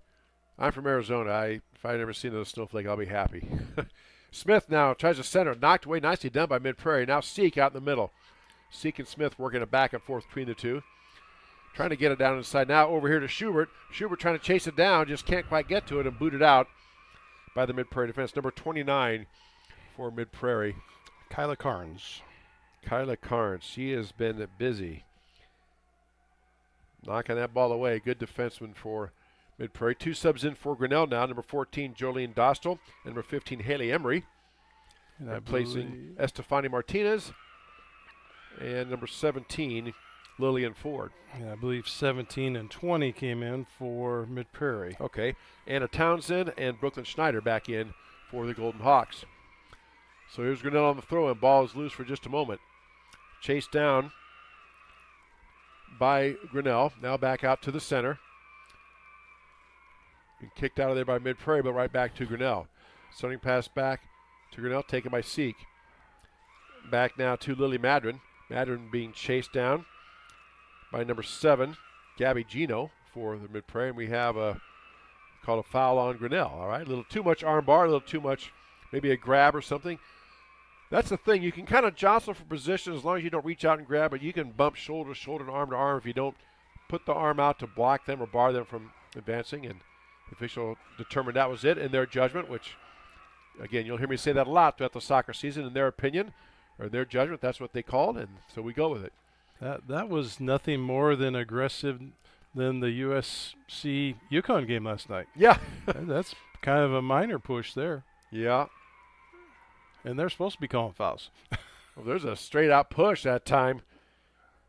I'm from Arizona. If I never seen a snowflake, I'll be happy. Smith now tries to center, knocked away, nicely done by Mid-Prairie. Now Seek out in the middle. Seek and Smith working it back and forth between the two. Trying to get it down inside. Now over here to Schubert. Schubert trying to chase it down, just can't quite get to it and booted out by the Mid-Prairie defense. Number 29 for Mid-Prairie. Kyla Carnes. Kyla Carnes. She has been busy. Knocking that ball away. Good defenseman for Mid-Prairie. Two subs in for Grinnell now. Number 14, Jolene Dostal. And number 15, Haley Emery. And I Replacing Estefani Martinez. And number 17, Lillian Ford. Yeah, I believe 17 and 20 came in for Mid-Prairie. Okay. Anna Townsend and Brooklyn Schneider back in for the Golden Hawks. So here's Grinnell on the throw, and ball is loose for just a moment. Chased down by Grinnell. Now back out to the center. And kicked out of there by Mid-Prairie, but right back to Grinnell. Starting pass back to Grinnell, taken by Seek. Back now to Lily Madron. Madron being chased down by number 7, Gabby Gino for the Mid-Prairie. And we have called a foul on Grinnell. All right, a little too much arm bar, a little too much, maybe a grab or something. That's the thing. You can kind of jostle for position as long as you don't reach out and grab, but you can bump shoulder to shoulder and arm to arm if you don't put the arm out to block them or bar them from advancing. And the official determined that was it in their judgment, which, again, you'll hear me say that a lot throughout the soccer season. In their opinion, or their judgment, that's what they called, and so we go with it. That was nothing more than aggressive than the USC Yukon game last night. Yeah. That's kind of a minor push there. Yeah. And they're supposed to be calling fouls. Well, there's a straight-out push that time.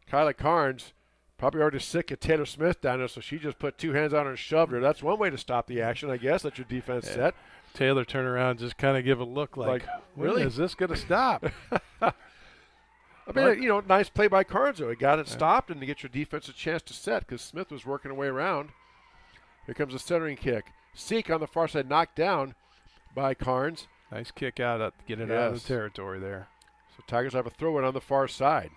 Kyla Carnes probably already sick of Taylor Smith down there, so she just put two hands on her and shoved her. That's one way to stop the action, I guess. Let your defense set. Taylor turned around and just kind of give a look like really? When is this going to stop? I mean, nice play by Carnes, though. He got it stopped and to get your defense a chance to set because Smith was working her way around. Here comes a centering kick. Seek on the far side, knocked down by Carnes. Nice kick out to get it out of the territory there. So Tigers have a throw-in on the far side.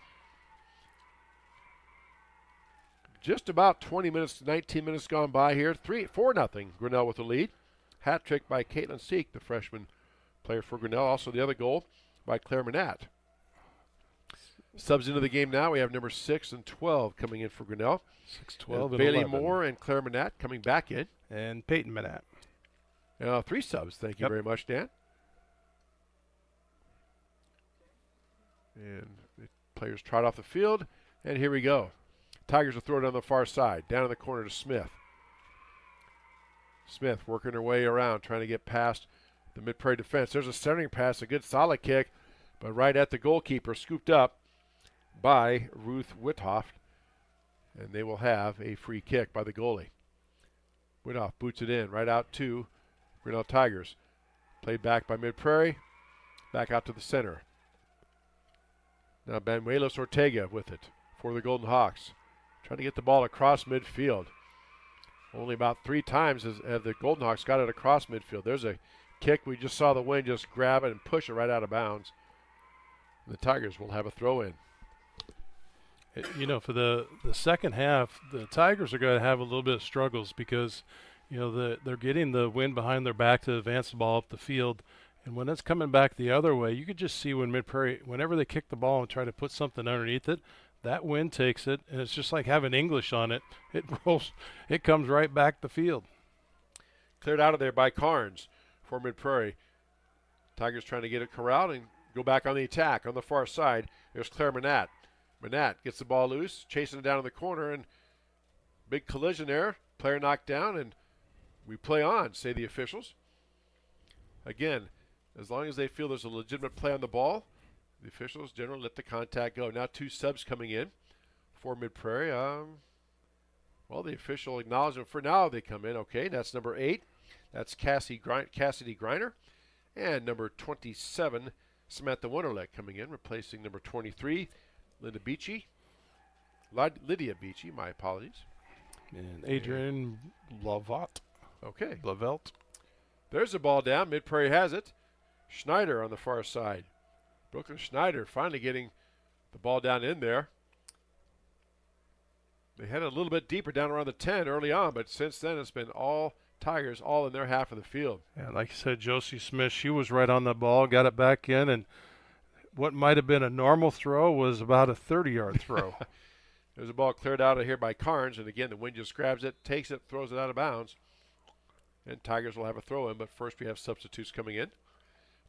Just about 20 minutes, 19 minutes gone by here. 4-0 Grinnell with the lead. Hat trick by Caitlin Seek, the freshman player for Grinnell. Also the other goal by Claire Manat. Subs into the game now. We have number 6 and 12 coming in for Grinnell. 6, 12, and Bailey 11. Moore and Claire Manat coming back in. And Peyton Manat. 3 subs. Thank you very much, Dan. And the players trot off the field. And here we go. Tigers will throw it on the far side. Down in the corner to Smith. Smith working her way around, trying to get past the Mid-Prairie defense. There's a centering pass, a good solid kick, but right at the goalkeeper, scooped up by Ruth Withoff. And they will have a free kick by the goalie. Withoff boots it in, right out to Grinnell Tigers. Played back by Mid-Prairie, back out to the center. Now Banuelos Ortega with it for the Golden Hawks. Trying to get the ball across midfield. Only about 3 times have the Golden Hawks got it across midfield. There's a kick. We just saw the wind just grab it and push it right out of bounds. And the Tigers will have a throw in. For the second half, the Tigers are going to have a little bit of struggles because, they're getting the wind behind their back to advance the ball up the field. And when it's coming back the other way, you could just see when Mid-Prairie, whenever they kick the ball and try to put something underneath it, that wind takes it, and it's just like having English on it. It rolls, it comes right back the field. Cleared out of there by Carnes for Mid-Prairie. Tigers trying to get it corralled and go back on the attack on the far side. There's Claire Manat. Manat gets the ball loose, chasing it down in the corner, and big collision there. Player knocked down, and we play on, say the officials. Again, As long as they feel there's a legitimate play on the ball, the officials generally let the contact go. Now 2 subs coming in for Mid-Prairie. Well, the official acknowledgement for now they come in. Okay, that's number 8. That's Cassidy Griner. And number 27, Samantha Wunderlich coming in, replacing number 23, Lydia Beachy, my apologies. And Adrian Lavelt. Okay. Lavelt. There's the ball down. Mid-Prairie has it. Schneider on the far side. Brooklyn Schneider finally getting the ball down in there. They had it a little bit deeper down around the 10 early on, but since then it's been all Tigers all in their half of the field. Yeah, like you said, Josie Smith, she was right on the ball, got it back in, and what might have been a normal throw was about a 30-yard throw. There's a ball cleared out of here by Carnes, and again, the wind just grabs it, takes it, throws it out of bounds. And Tigers will have a throw in, but first we have substitutes coming in.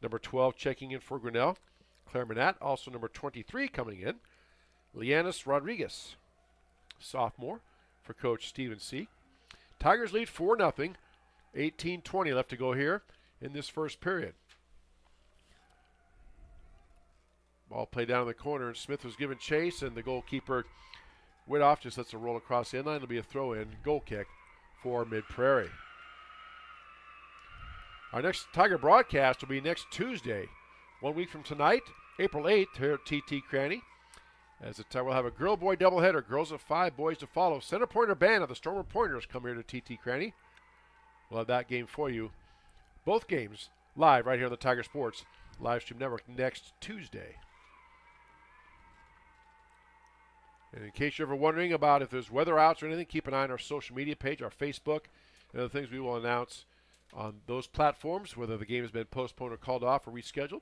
Number 12 checking in for Grinnell, Claire Manat. Also number 23 coming in, Leanis Rodriguez, sophomore, for Coach Stephen C. Tigers lead 4-0, 18-20 left to go here in this first period. Ball played down in the corner, and Smith was given chase, and the goalkeeper Whitoff just lets it roll across the inline. It'll be a throw-in goal kick for Mid-Prairie. Our next Tiger broadcast will be next Tuesday, 1 week from tonight, April 8th, here at TT Cranny. As we'll have a girl-boy doubleheader, girls of 5, boys to follow. Center Pointer band of the Stormer Pointers come here to TT Cranny. We'll have that game for you. Both games live right here on the Tiger Sports Live Stream Network next Tuesday. And in case you're ever wondering about if there's weather outs or anything, keep an eye on our social media page, our Facebook, and other things we will announce on those platforms, whether the game has been postponed or called off or rescheduled.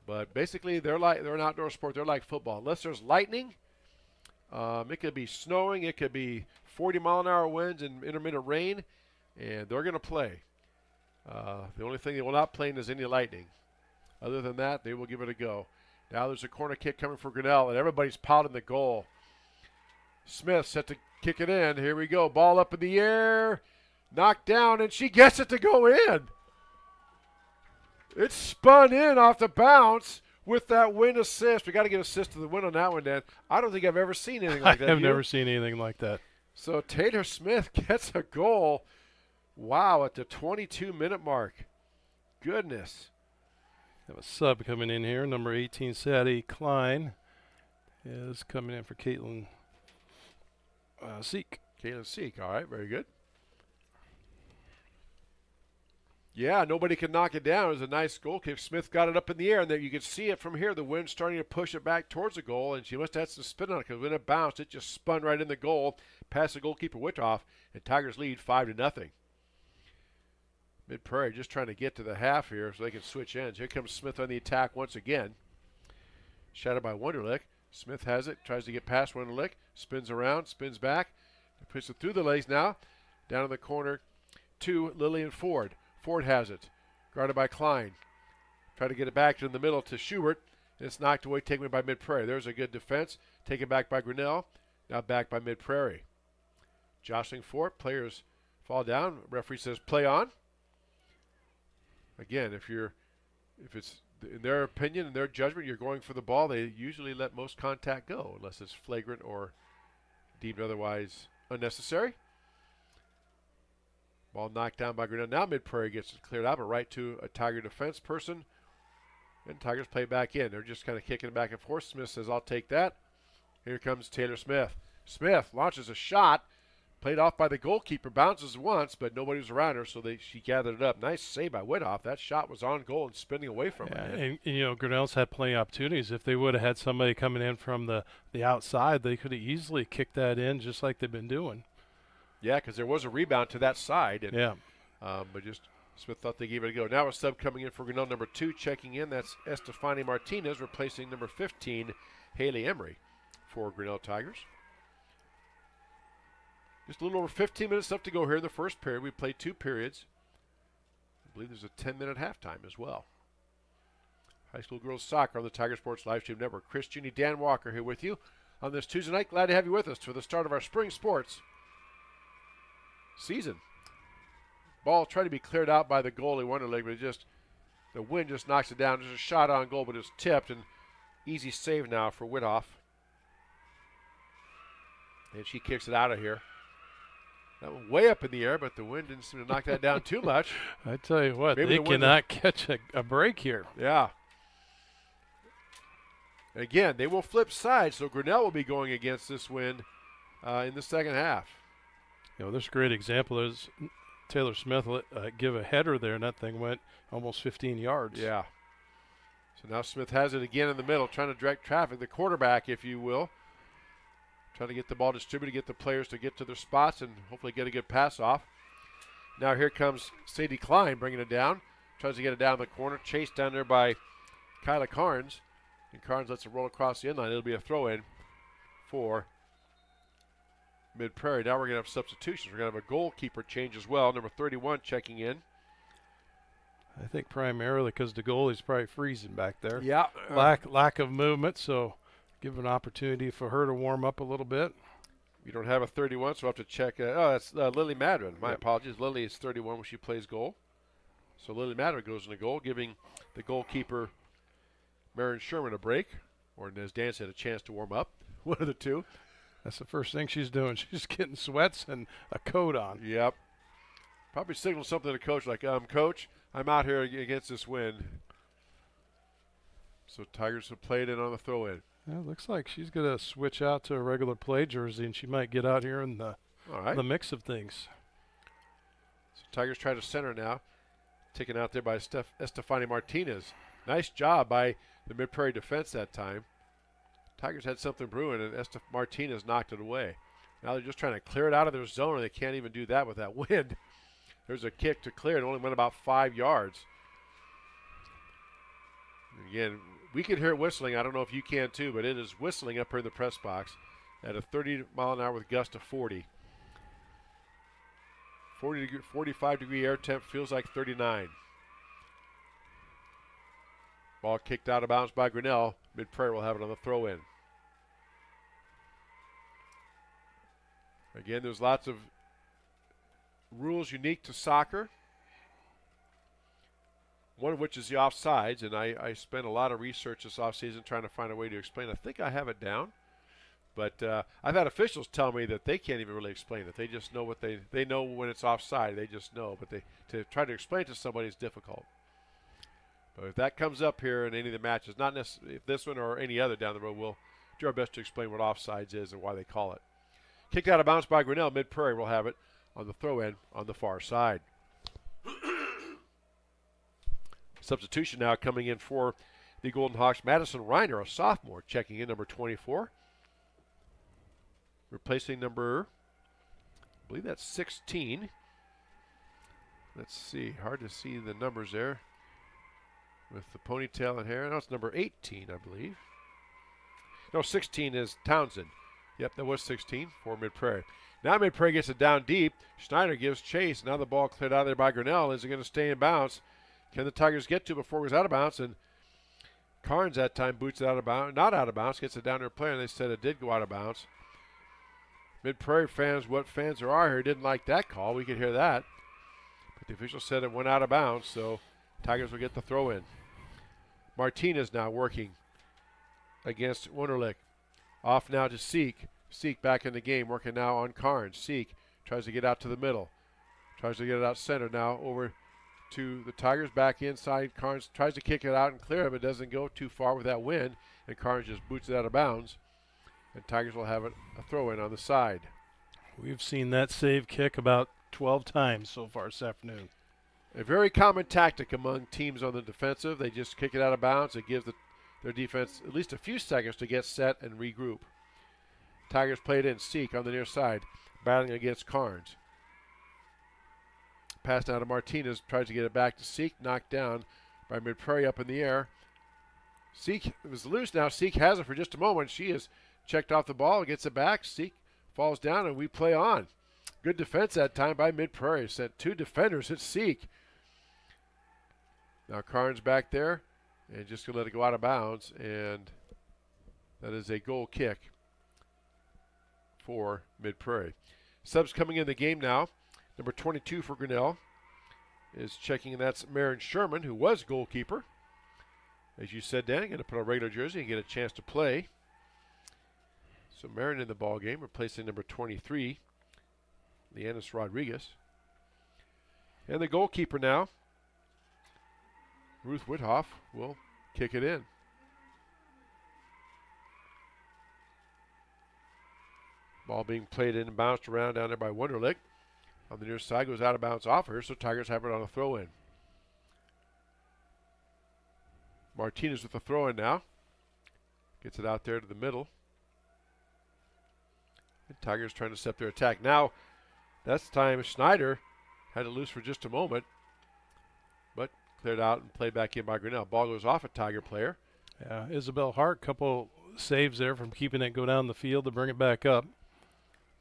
But basically, they're an outdoor sport. They're like football. Unless there's lightning, it could be snowing, it could be 40-mile-an-hour winds and intermittent rain, and they're going to play. The only thing they will not play in is any lightning. Other than that, they will give it a go. Now there's a corner kick coming for Grinnell, and everybody's pouting the goal. Smith set to kick it in. Here we go. Ball up in the air. Knocked down, and she gets it to go in. It's spun in off the bounce with that win assist. We got to get assist to the win on that one, Dan. I don't think I've ever seen anything like that. I've never seen anything like that. So Taylor Smith gets a goal. Wow, at the 22-minute mark. Goodness. Have a sub coming in here. Number 18, Sadie Klein, is coming in for Caitlin Seek. Caitlin Seek, all right, very good. Yeah, nobody could knock it down. It was a nice goal kick. Smith got it up in the air, and then you could see it from here. The wind starting to push it back towards the goal, and she must have had some spin on it because when it bounced, it just spun right in the goal, past the goalkeeper Whitoff, and Tigers lead 5-0. Mid-Prairie just trying to get to the half here so they can switch ends. Here comes Smith on the attack once again. Shadowed by Wunderlich. Smith has it, tries to get past Wunderlich, spins around, spins back, puts it through the legs now. Down in the corner to Lillian Ford. Ford has it, guarded by Klein. Try to get it back in the middle to Schubert. And it's knocked away, taken by Mid-Prairie. There's a good defense. Taken back by Grinnell. Now back by Mid-Prairie. Jostling for it. Players fall down. Referee says play on. Again, if it's in their opinion and their judgment, you're going for the ball, they usually let most contact go unless it's flagrant or deemed otherwise unnecessary. Ball knocked down by Grinnell. Now Mid-Prairie gets it cleared out, but right to a Tiger defense person. And Tigers play back in. They're just kind of kicking it back and forth. Smith says, I'll take that. Here comes Taylor Smith. Smith launches a shot. Played off by the goalkeeper. Bounces once, but nobody was around her, so she gathered it up. Nice save by Whitoff. That shot was on goal and spinning away from her. And, you know, Grinnell's had plenty of opportunities. If they would have had somebody coming in from the outside, they could have easily kicked that in just like they've been doing. Yeah, because there was a rebound to that side. And, yeah. But just Smith thought they gave it a go. Now a sub coming in for Grinnell, number 2, checking in. That's Estefani Martinez, replacing number 15, Haley Emery, for Grinnell Tigers. Just a little over 15 minutes left to go here in the first period. We played 2 periods. I believe there's a 10-minute halftime as well. High school girls soccer on the Tiger Sports Live Stream Network. Chris Junie, Dan Walker here with you on this Tuesday night. Glad to have you with us for the start of our spring sports season. Ball tried to be cleared out by the goalie Wunderlich, but it just The wind just knocks it down. There's a shot on goal, but it's tipped, and easy save now for Whithoff. And she kicks it out of here. That went way up in the air, but the wind didn't seem to knock that down too much. I tell you what, Maybe they cannot catch a break here. Yeah. Again, they will flip sides, so Grinnell will be going against this wind in the second half. You know, this is a great example is Taylor Smith give a header there, and that thing went almost 15 yards. Yeah. So now Smith has it again in the middle, trying to direct traffic, the quarterback, if you will. Trying to get the ball distributed, get the players to get to their spots, and hopefully get a good pass off. Now here comes Sadie Klein bringing it down. Tries to get it down the corner. Chased down there by Kyla Carnes. And Carnes lets it roll across the end line. It'll be a throw-in for Mid-Prairie. Now we're going to have substitutions. We're going to have a goalkeeper change as well. Number 31 checking in. I think primarily because the goalie's probably freezing back there. Yeah. Lack of movement, so give an opportunity for her to warm up a little bit. You don't have a 31, so we'll have to check. That's Lily Madron. My apologies. Lily is 31 when she plays goal. So Lily Madron goes in the goal, giving the goalkeeper, Marion Sherman, a break. Or as Dan said, a chance to warm up. One of the two. That's the first thing she's doing. She's getting sweats and a coat on. Yep. Probably signal something to coach like, Coach, I'm out here against this wind. So Tigers have played in on the throw-in. Yeah, it looks like she's going to switch out to a regular play jersey, and she might get out here in the mix of things. So Tigers try to center now. Taken out there by Estefani Martinez. Nice job by the Mid-Prairie defense that time. Tigers had something brewing, and Martinez knocked it away. Now they're just trying to clear it out of their zone, and they can't even do that with that wind. There's a kick to clear. It only went about 5 yards. Again, we can hear it whistling. I don't know if you can too, but it is whistling up here in the press box at a 30 mile an hour with gust of 40. 45-degree air temp, feels like 39. Ball kicked out of bounds by Grinnell. Mid-Prairie will have it on the throw-in. Again, there's lots of rules unique to soccer, one of which is the offsides, and I spent a lot of research this offseason trying to find a way to explain. I think I have it down, but I've had officials tell me that they can't even really explain it. They just know what they know when it's offside. They just know, but to try to explain it to somebody is difficult. But if that comes up here in any of the matches, not necessarily if this one or any other down the road, we'll do our best to explain what offsides is and why they call it. Kicked out of bounds by Grinnell. Mid-Prairie will have it on the throw-in on the far side. Substitution now coming in for the Golden Hawks. Madison Reiner, a sophomore, checking in, number 24. Replacing number, I believe that's 16. Let's see, hard to see the numbers there with the ponytail and hair. No, it's number 18, I believe. No, 16 is Townsend. Yep, that was 16 for Mid-Prairie. Now Mid-Prairie gets it down deep. Schneider gives chase. Now the ball cleared out of there by Grinnell. Is it going to stay in bounds? Can the Tigers get to it before it goes out of bounds? And Carnes that time boots it out of bounds. Not out of bounds. Gets it down to a player, and they said it did go out of bounds. Mid-Prairie fans, what fans there are here, didn't like that call. We could hear that. But the official said it went out of bounds, so Tigers will get the throw in. Martinez now working against Wunderlich. Off now to Seek. Seek back in the game, working now on Carnes. Seek tries to get out to the middle. Tries to get it out center now over to the Tigers. Back inside. Carnes tries to kick it out and clear it, but doesn't go too far with that wind. And Carnes just boots it out of bounds. And Tigers will have it a throw-in on the side. We've seen that save kick about 12 times so far this afternoon. A very common tactic among teams on the defensive. They just kick it out of bounds. It gives their defense at least a few seconds to get set and regroup. Tigers played in. Seek on the near side, battling against Carnes. Pass now to Martinez. Tries to get it back to Seek. Knocked down by Mid-Prairie up in the air. Seek was loose now. Seek has it for just a moment. She has checked off the ball. Gets it back. Seek falls down, and we play on. Good defense that time by Mid-Prairie. Sent two defenders at Seek. Now Carnes back there. And just going to let it go out of bounds. And that is a goal kick for Mid-Prairie. Subs coming in the game now. Number 22 for Grinnell. is checking, and that's Marin Sherman, who was goalkeeper. As you said, Danny, going to put on a regular jersey and get a chance to play. So Marin in the ball game, replacing number 23, Leanis Rodriguez. And the goalkeeper now, Ruth Whithoff, will kick it in. Ball being played in and bounced around down there by Wunderlich. On the near side, goes out of bounds off her, so Tigers have it on a throw-in. Martinez with the throw-in now. Gets it out there to the middle. And Tigers trying to set their attack. Now, that's time Schneider had it loose for just a moment, but cleared out and played back in by Grinnell. Ball goes off a Tiger player. Yeah, Isabel Hart, couple saves there from keeping it go down the field to bring it back up.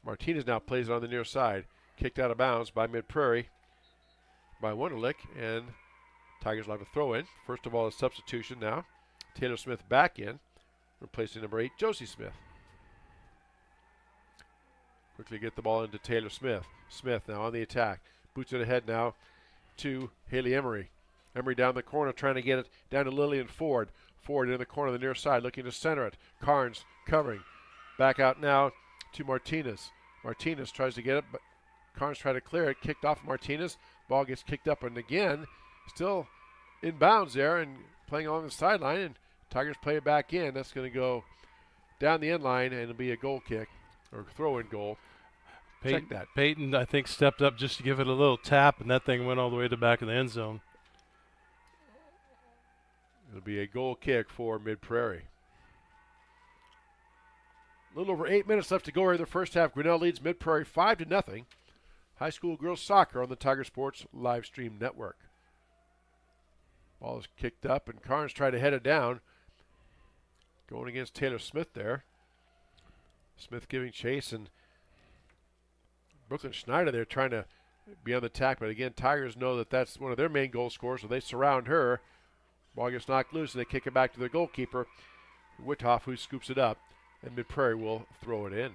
Martinez now plays it on the near side. Kicked out of bounds by Mid-Prairie by Wunderlich, and Tigers will have a throw in. First of all, a substitution now. Taylor Smith back in, replacing number 8, Josie Smith. Quickly get the ball into Taylor Smith. Smith now on the attack. Boots it ahead now to Haley Emery. Emery down the corner trying to get it down to Lillian Ford. Ford in the corner on the near side looking to center it. Carnes covering. Back out now to Martinez. Martinez tries to get it, but Carnes tried to clear it. Kicked off Martinez. Ball gets kicked up, and again, still in bounds there and playing along the sideline, and Tigers play it back in. That's going to go down the end line, and it'll be a goal kick or throw-in goal. Check that. Peyton, I think, stepped up just to give it a little tap, and that thing went all the way to the back of the end zone. It'll be a goal kick for Mid-Prairie. A little over 8 minutes left to go here in the first half. Grinnell leads Mid-Prairie 5-0. High school girls soccer on the Tiger Sports live stream network. Ball is kicked up, and Carnes tried to head it down. Going against Taylor Smith there. Smith giving chase, and Brooklyn Schneider there trying to be on the attack. But again, Tigers know that that's one of their main goal scorers, so they surround her. Ball gets knocked loose, and they kick it back to the goalkeeper, Whithoff, who scoops it up, and Mid-Prairie will throw it in.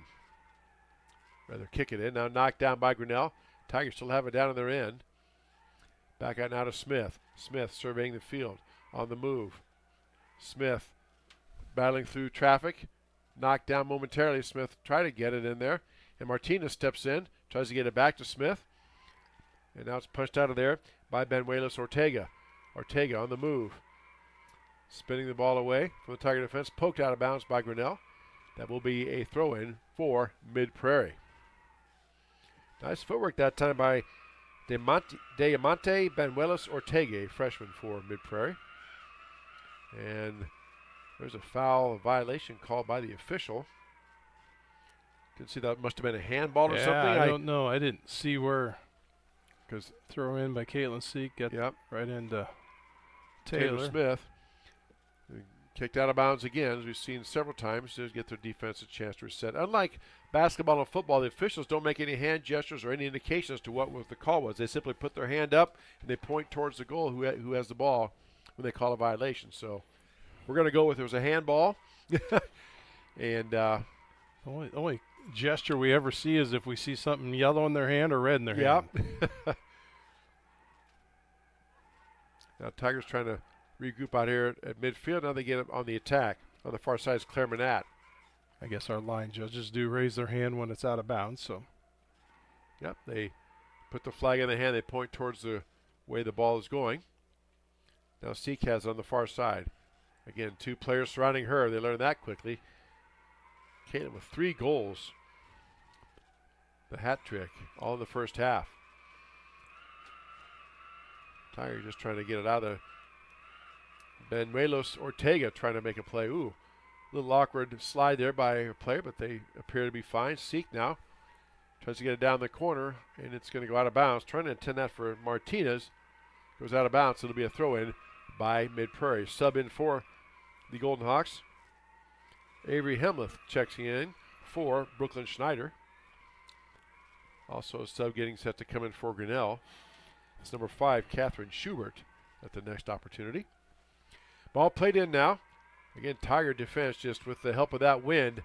Rather kick it in. Now knocked down by Grinnell. Tigers still have it down on their end. Back out now to Smith. Smith surveying the field on the move. Smith battling through traffic. Knocked down momentarily. Smith tried to get it in there. And Martinez steps in. Tries to get it back to Smith. And now it's punched out of there by Benuelos Ortega. Ortega on the move. Spinning the ball away from the Tiger defense. Poked out of bounds by Grinnell. That will be a throw-in for Mid-Prairie. Nice footwork that time by Diamante Benuelos Ortega, freshman for Mid-Prairie. And there's a foul, a violation called by the official. Didn't see that. Must have been a handball or something. I don't know. I didn't see where. Because throw in by Caitlin Seek. Get right into Taylor Smith. Kicked out of bounds again, as we've seen several times, to get their defense a chance to reset. Unlike basketball and football, the officials don't make any hand gestures or any indication as to what the call was. They simply put their hand up and they point towards the goal who has the ball when they call a violation. So we're going to go with there was a handball. And the only gesture we ever see is if we see something yellow in their hand or red in their hand. Now Tigers trying to regroup out here at midfield. Now they get on the attack. On the far side is Claire Manat. I guess our line judges do raise their hand when it's out of bounds. So, they put the flag in the hand. They point towards the way the ball is going. Now Seek has it on the far side. Again, 2 players surrounding her. They learned that quickly. Caitlin with 3 goals. The hat trick, all in the first half. Tiger just trying to get it out of Benuelos Ortega trying to make a play. Ooh, a little awkward slide there by a player, but they appear to be fine. Seek now tries to get it down the corner, and it's going to go out of bounds. Trying to intend that for Martinez. Goes out of bounds. It'll be a throw-in by Mid-Prairie. Sub in for the Golden Hawks. Avery Hemleth checks in for Brooklyn Schneider. Also a sub getting set to come in for Grinnell. It's number 5, Catherine Schubert, at the next opportunity. Ball played in now. Again, Tiger defense just with the help of that wind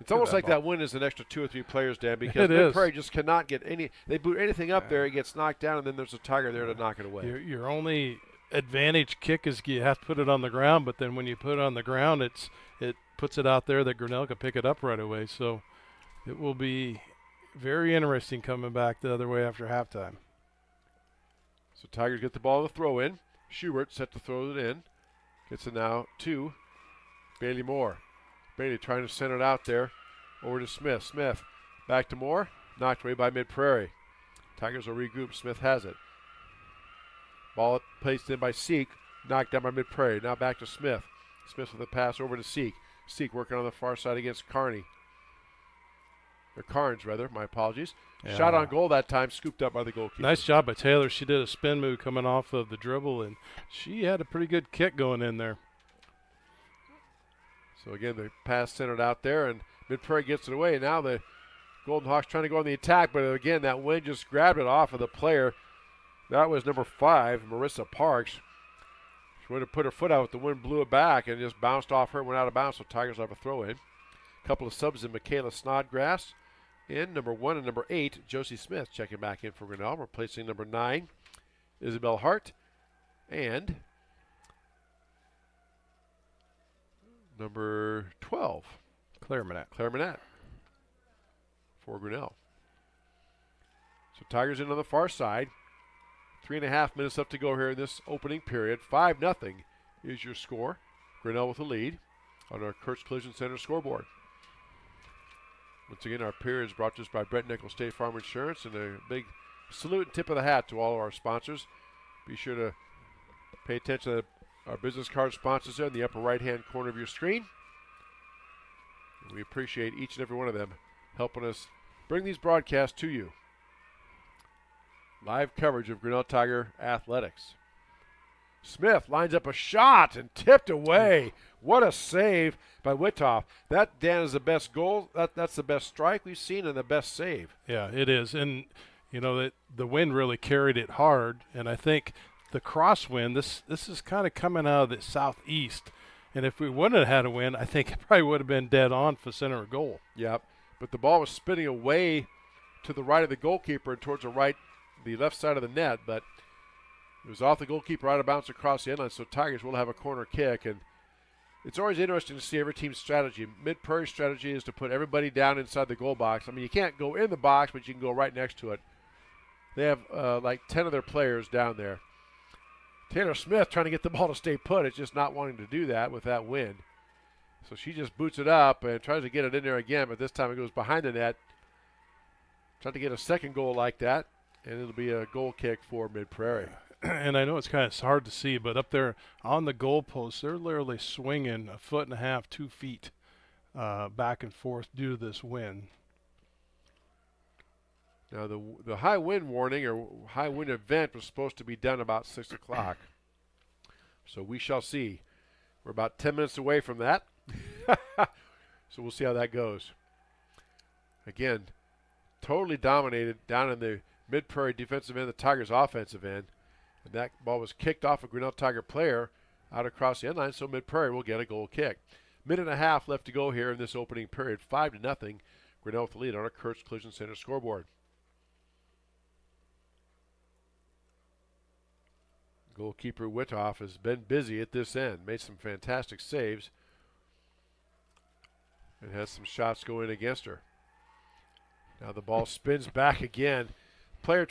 It's almost like that win is an extra 2 or 3 players, Dan, because It is. Mid-Prairie just cannot get any. They boot anything up there, it gets knocked down, and then there's a Tiger there to knock it away. Your only advantage kick is you have to put it on the ground, but then when you put it on the ground, it puts it out there that Grinnell can pick it up right away. So it will be very interesting coming back the other way after halftime. So Tigers get the ball to throw in. Schubert set to throw it in. Gets it now to Bailey Moore. Bailey trying to send it out there over to Smith. Smith back to Moore. Knocked away by Mid-Prairie. Tigers will regroup. Smith has it. Ball placed in by Seek. Knocked down by Mid-Prairie. Now back to Smith. Smith with a pass over to Seek. Seek working on the far side against Carney. Or Carnes, rather. My apologies. Yeah. Shot on goal that time. Scooped up by the goalkeeper. Nice job by Taylor. She did a spin move coming off of the dribble, and she had a pretty good kick going in there. So again, the pass centered out there, and Mid-Prairie gets it away. Now the Golden Hawks trying to go on the attack, but again, that wind just grabbed it off of the player. That was number 5, Marissa Parks. She went to put her foot out, the wind blew it back and just bounced off her and went out of bounds, so Tigers will have a throw in. A couple of subs in. Michaela Snodgrass in, number 1 and number 8, Josie Smith checking back in for Grinnell, replacing number 9, Isabel Hart, and number 12, Claire Manette. Claire Manette for Grinnell. So Tigers in on the far side. 3.5 minutes left to go here in this opening period. 5-0 is your score. Grinnell with the lead on our Kurtz Collision Center scoreboard. Once again, our period is brought to us by Brett Nichols State Farm Insurance, and a big salute and tip of the hat to all of our sponsors. Be sure to pay attention to our business card sponsors there in the upper right-hand corner of your screen. And we appreciate each and every one of them helping us bring these broadcasts to you. Live coverage of Grinnell Tiger athletics. Smith lines up a shot and tipped away. What a save by Witoff. That, Dan, is the best goal. That's the best strike we've seen and the best save. Yeah, it is. And, you know, the wind really carried it hard. And I think the crosswind, this is kind of coming out of the southeast. And if we wouldn't have had a wind, I think it probably would have been dead on for center of goal. Yep. But the ball was spinning away to the right of the goalkeeper and towards the left side of the net. But it was off the goalkeeper, out of bounds across the inline. So Tigers will have a corner kick. And it's always interesting to see every team's strategy. Mid-Prairie's strategy is to put everybody down inside the goal box. I mean, you can't go in the box, but you can go right next to it. They have like 10 of their players down there. Taylor Smith trying to get the ball to stay put. It's just not wanting to do that with that wind. So she just boots it up and tries to get it in there again, but this time it goes behind the net. Trying to get a second goal like that, and it'll be a goal kick for Mid-Prairie. And I know it's kind of hard to see, but up there on the goalpost, they're literally swinging 1.5 feet, 2 feet back and forth due to this wind. Now, the high wind warning or high wind event was supposed to be done about 6 o'clock. So we shall see. We're about 10 minutes away from that. So we'll see how that goes. Again, totally dominated down in the Mid-Prairie defensive end, the Tigers offensive end. And that ball was kicked off a Grinnell Tiger player out across the end line, so Mid-Prairie will get a goal kick. Minute and a half left to go here in this opening period. 5-0. Grinnell with the lead on our Kurtz Collision Center scoreboard. Goalkeeper Witoff has been busy at this end. Made some fantastic saves. And has some shots go in against her. Now the ball spins back again. Player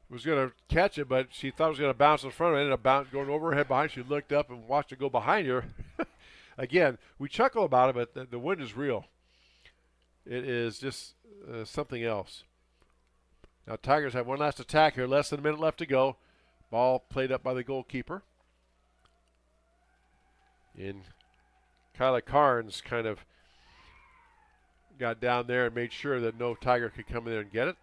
was going to catch it, but she thought it was going to bounce in front of her. Ended up going over her head behind. She looked up and watched it go behind her. Again, we chuckle about it, but the wind is real. It is just something else. Now Tigers have one last attack here. Less than a minute left to go. Ball played up by the goalkeeper. And Kyla Carnes kind of got down there and made sure that no Tiger could come in there and get it.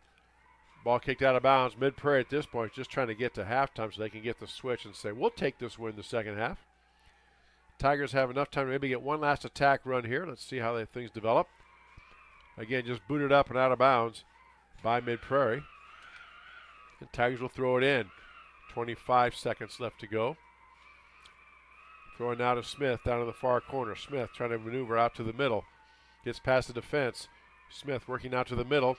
Ball kicked out of bounds. Mid-Prairie at this point just trying to get to halftime so they can get the switch and say, we'll take this win the second half. Tigers have enough time to maybe get one last attack run here. Let's see how things develop. Again, just booted up and out of bounds by Mid-Prairie. And Tigers will throw it in. 25 seconds left to go. Throwing now to Smith down in the far corner. Smith trying to maneuver out to the middle. Gets past the defense. Smith working out to the middle.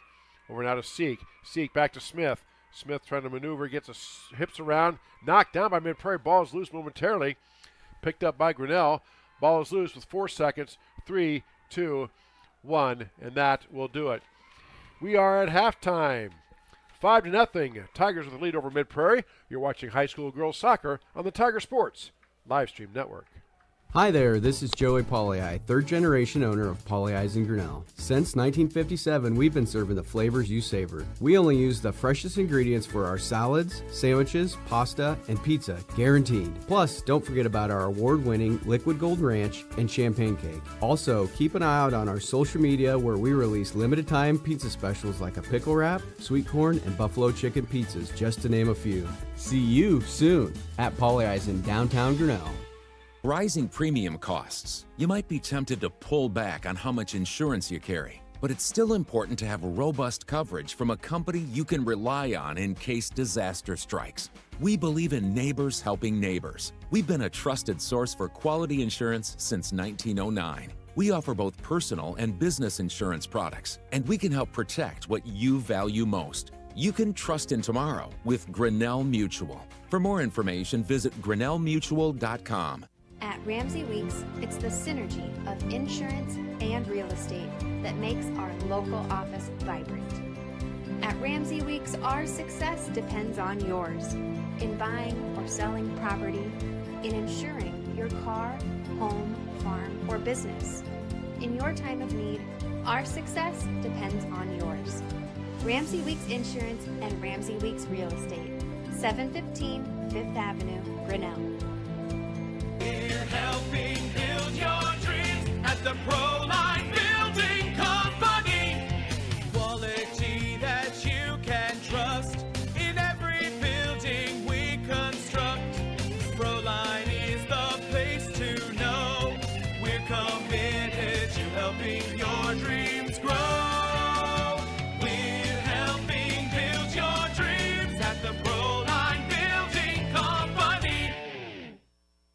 Over now to Seek. Seek back to Smith. Smith trying to maneuver. Gets hips around. Knocked down by Mid-Prairie. Ball is loose momentarily. Picked up by Grinnell. Ball is loose with 4 seconds. 3, 2, 1. And that will do it. We are at halftime. 5-0. Tigers with the lead over Mid-Prairie. You're watching high school girls soccer on the Tiger Sports Livestream Network. Hi there, this is Joey Pollyi, third generation owner of Pollyi's in Grinnell. Since 1957, we've been serving the flavors you savor. We only use the freshest ingredients for our salads, sandwiches, pasta, and pizza, guaranteed. Plus, don't forget about our award-winning Liquid Gold Ranch and Champagne Cake. Also, keep an eye out on our social media where we release limited time pizza specials like a pickle wrap, sweet corn, and buffalo chicken pizzas, just to name a few. See you soon at Pollyi's in downtown Grinnell. Rising premium costs. You might be tempted to pull back on how much insurance you carry, but it's still important to have robust coverage from a company you can rely on in case disaster strikes. We believe in neighbors helping neighbors. We've been a trusted source for quality insurance since 1909. We offer both personal and business insurance products, and we can help protect what you value most. You can trust in tomorrow with Grinnell Mutual. For more information, visit grinnellmutual.com. At Ramsey Weeks, it's the synergy of insurance and real estate that makes our local office vibrant. At Ramsey Weeks, our success depends on yours in buying or selling property, in insuring your car, home, farm, or business. In your time of need, our success depends on yours. Ramsey Weeks Insurance and Ramsey Weeks Real Estate, 715 Fifth Avenue, Grinnell. We're helping build your dreams at the Proline Building Company. Quality that you can trust in every building we construct. Proline is the place to know. We're committed to helping your dreams grow. We're helping build your dreams at the Proline Building Company.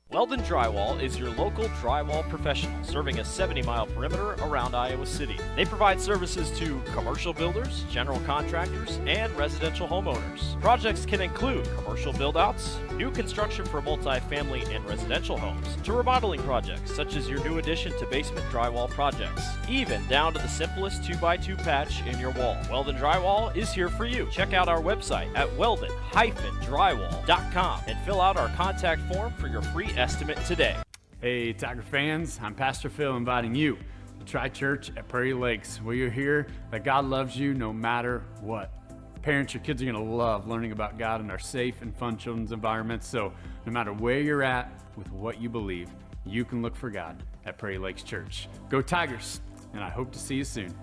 Weldon Drywall is your local drywall professional, serving a 70-mile perimeter around Iowa City. They provide services to commercial builders, general contractors, and residential homeowners. Projects can include commercial build-outs, new construction for multi-family and residential homes, to remodeling projects such as your new addition to basement drywall projects, even down to the simplest 2x2 patch in your wall. Weldon Drywall is here for you. Check out our website at weldon-drywall.com and fill out our contact form for your free estimate today. Hey, Tiger fans, I'm Pastor Phil inviting you to try church at Prairie Lakes, where you'll hear that God loves you no matter what. Parents, your kids are going to love learning about God in our safe and fun children's environments, so no matter where you're at with what you believe, you can look for God at Prairie Lakes Church. Go Tigers, and I hope to see you soon.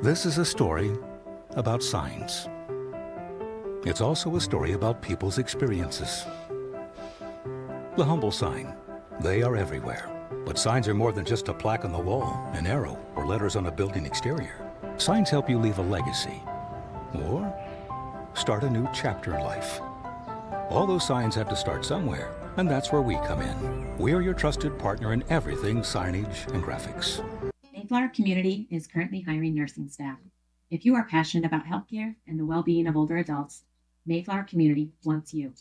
This is a story about signs. It's also a story about people's experiences. The humble sign. They are everywhere. But signs are more than just a plaque on the wall, an arrow, or letters on a building exterior. Signs help you leave a legacy or start a new chapter in life. All those signs have to start somewhere, and that's where we come in. We're your trusted partner in everything signage and graphics. Mayflower Community is currently hiring nursing staff. If you are passionate about healthcare and the well-being of older adults, Mayflower Community wants you.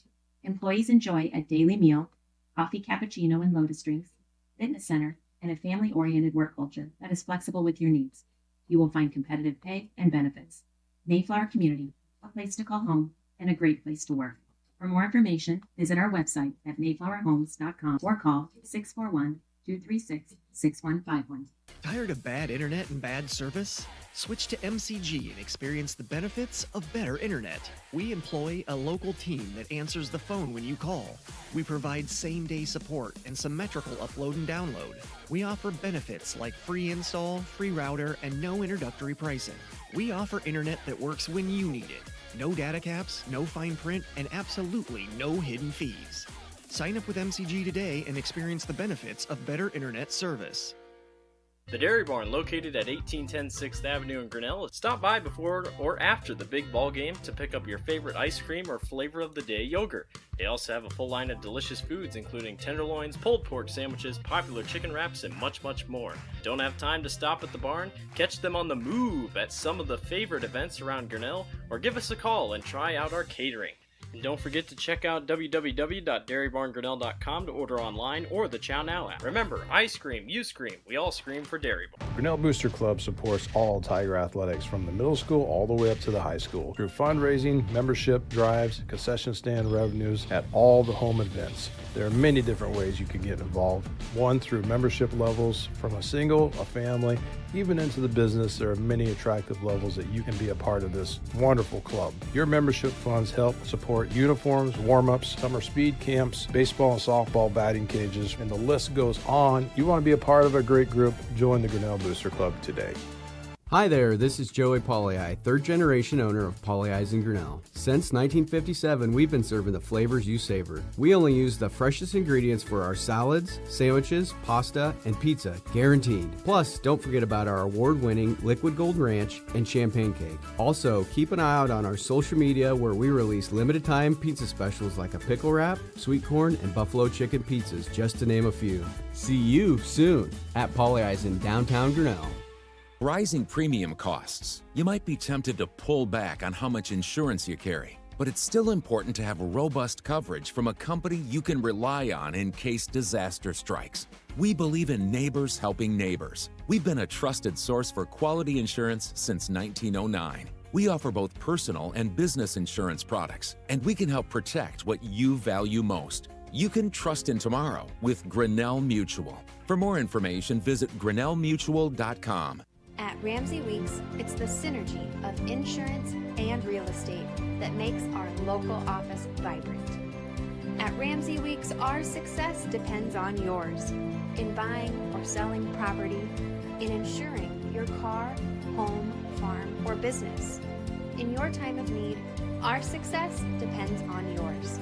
Employees enjoy a daily meal, coffee cappuccino and lotus drinks, fitness center, and a family-oriented work culture that is flexible with your needs. You will find competitive pay and benefits. Mayflower Community, a place to call home and a great place to work. For more information, visit our website at mayflowerhomes.com or call 641-236-6151. Tired of bad internet and bad service? Switch to MCG and experience the benefits of better internet. We employ a local team that answers the phone when you call. We provide same-day support and symmetrical upload and download. We offer benefits like free install, free router, and no introductory pricing. We offer internet that works when you need it. No data caps, no fine print, and absolutely no hidden fees. Sign up with MCG today and experience the benefits of better internet service. The Dairy Barn, located at 1810 6th Avenue in Grinnell. Stop by before or after the big ball game to pick up your favorite ice cream or flavor of the day yogurt. They also have a full line of delicious foods, including tenderloins, pulled pork sandwiches, popular chicken wraps, and much, much more. Don't have time to stop at the barn? Catch them on the move at some of the favorite events around Grinnell, or give us a call and try out our catering. And don't forget to check out www.dairybarngrinnell.com to order online or the Chow Now app. Remember, I scream, you scream, we all scream for Dairy Barn. Grinnell Booster Club supports all Tiger athletics from the middle school all the way up to the high school through fundraising, membership drives, concession stand revenues at all the home events. There are many different ways you can get involved. One, through membership levels from a single, a family, even into the business. There are many attractive levels that you can be a part of this wonderful club. Your membership funds help support uniforms, warm-ups, summer speed camps, baseball and softball batting cages, and the list goes on. You want to be a part of a great group? Join the Grinnell Booster Club today. Hi there, this is Joey Pollei, third generation owner of Polley's in Grinnell. Since 1957, we've been serving the flavors you savor. We only use the freshest ingredients for our salads, sandwiches, pasta, and pizza, guaranteed. Plus, don't forget about our award-winning Liquid Gold Ranch and Champagne Cake. Also, keep an eye out on our social media where we release limited-time pizza specials like a pickle wrap, sweet corn, and buffalo chicken pizzas, just to name a few. See you soon at Polley's in downtown Grinnell. Rising premium costs. You might be tempted to pull back on how much insurance you carry, but it's still important to have robust coverage from a company you can rely on in case disaster strikes. We believe in neighbors helping neighbors. We've been a trusted source for quality insurance since 1909. We offer both personal and business insurance products, and we can help protect what you value most. You can trust in tomorrow with Grinnell Mutual. For more information, visit grinnellmutual.com. At Ramsey Weeks, it's the synergy of insurance and real estate that makes our local office vibrant. At Ramsey Weeks, our success depends on yours in buying or selling property, in insuring your car, home, farm, or business. In your time of need, our success depends on yours.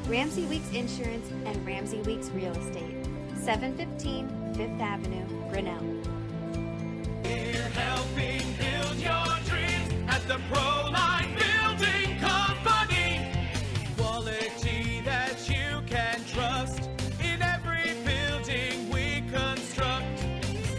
Ramsey Weeks Insurance and Ramsey Weeks Real Estate, 715 5th Avenue, Grinnell. We're helping build your dreams at the Proline Building Company. Quality that you can trust in every building we construct.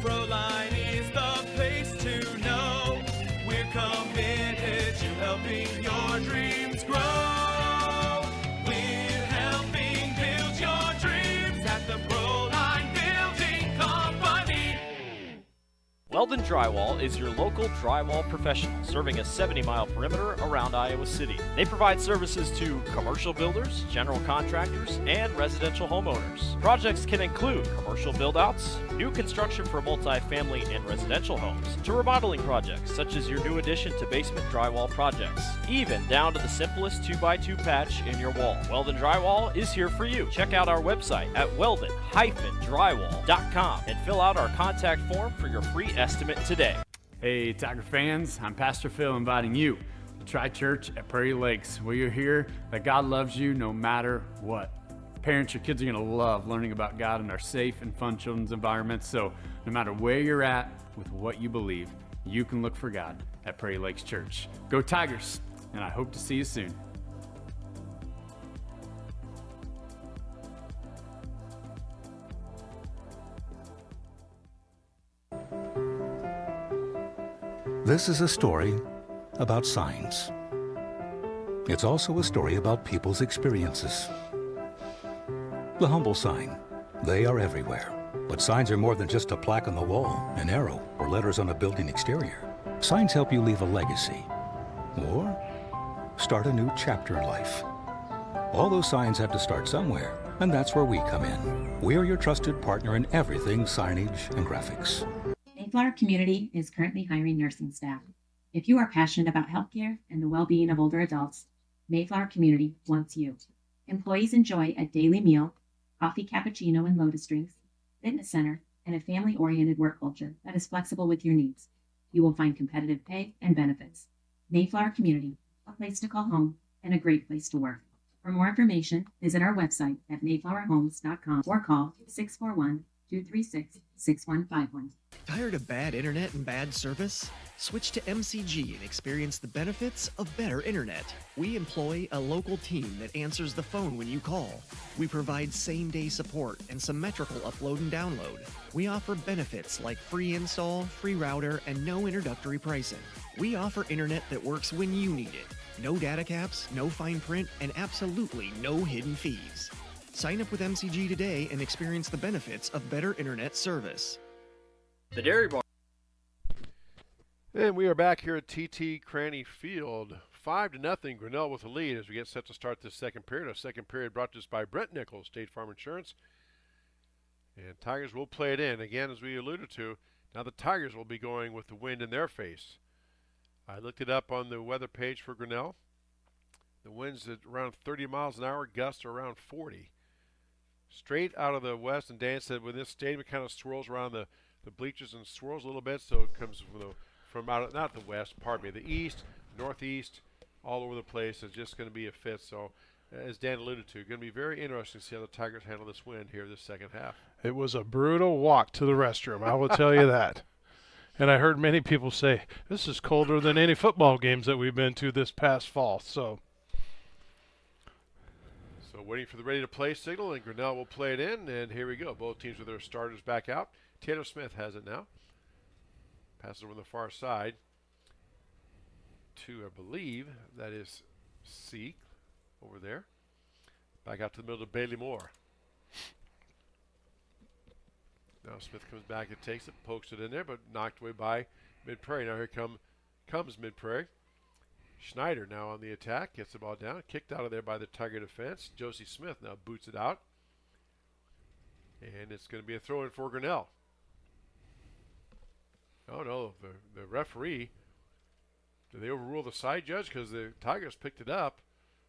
Proline is the place to know. We're committed to helping your dreams grow. We're helping build your dreams at the Proline Building Company. Weldon Drywall is your local drywall professional, serving a 70-mile perimeter around Iowa City. They provide services to commercial builders, general contractors, and residential homeowners. Projects can include commercial build-outs, new construction for multi-family and residential homes, to remodeling projects such as your new addition to basement drywall projects, even down to the simplest 2x2 patch in your wall. Weldon Drywall is here for you. Check out our website at weldon-drywall.com and fill out our contact form for your free estimate today. Hey, Tiger fans, I'm Pastor Phil inviting you to try church at Prairie Lakes, where you'll hear that God loves you no matter what. Parents, your kids are going to love learning about God in our safe and fun children's environments, so no matter where you're at with what you believe, you can look for God at Prairie Lakes Church. Go Tigers, and I hope to see you soon. This is a story about signs. It's also a story about people's experiences. The humble sign. They are everywhere. But signs are more than just a plaque on the wall, an arrow, or letters on a building exterior. Signs help you leave a legacy or start a new chapter in life. All those signs have to start somewhere, and that's where we come in. We're your trusted partner in everything signage and graphics. Mayflower Community is currently hiring nursing staff. If you are passionate about healthcare and the well-being of older adults, Mayflower Community wants you. Employees enjoy a daily meal, coffee cappuccino and lotus drinks, fitness center, and a family-oriented work culture that is flexible with your needs. You will find competitive pay and benefits. Mayflower Community, a place to call home and a great place to work. For more information, visit our website at mayflowerhomes.com or call 236-6151. Tired of bad internet and bad service? Switch to MCG and experience the benefits of better internet. We employ a local team that answers the phone when you call. We provide same-day support and symmetrical upload and download. We offer benefits like free install, free router, and no introductory pricing. We offer internet that works when you need it. No data caps, no fine print, and absolutely no hidden fees. Sign up with MCG today and experience the benefits of better internet service. The Dairy Bar. And we are back here at TT Cranny Field. 5-0, Grinnell with the lead as we get set to start this second period. Our second period brought to us by Brent Nichols, State Farm Insurance. And Tigers will play it in. Again, as we alluded to, now the Tigers will be going with the wind in their face. I looked it up on the weather page for Grinnell. The wind's at around 30 miles an hour, gusts are around 40. Straight out of the west, and Dan said when this stadium kind of swirls around the bleachers and swirls a little bit, so it comes from out of, not the west, pardon me, the east, northeast, all over the place. It's just going to be a fit. So, as Dan alluded to, going to be very interesting to see how the Tigers handle this wind here this second half. It was a brutal walk to the restroom, I will tell you that. And I heard many people say, this is colder than any football games that we've been to this past fall. So waiting for the ready-to-play signal, and Grinnell will play it in. And here we go. Both teams with their starters back out. Taylor Smith has it now. Passes over on the far side to, I believe, that is Seek over there. Back out to the middle to Bailey Moore. Now Smith comes back and takes it, pokes it in there, but knocked away by Mid-Prairie. Now here comes Mid-Prairie. Schneider now on the attack, gets the ball down, kicked out of there by the Tiger defense. Josie Smith now boots it out. And it's going to be a throw-in for Grinnell. Oh no, the referee, did they overrule the side judge? Because the Tigers picked it up,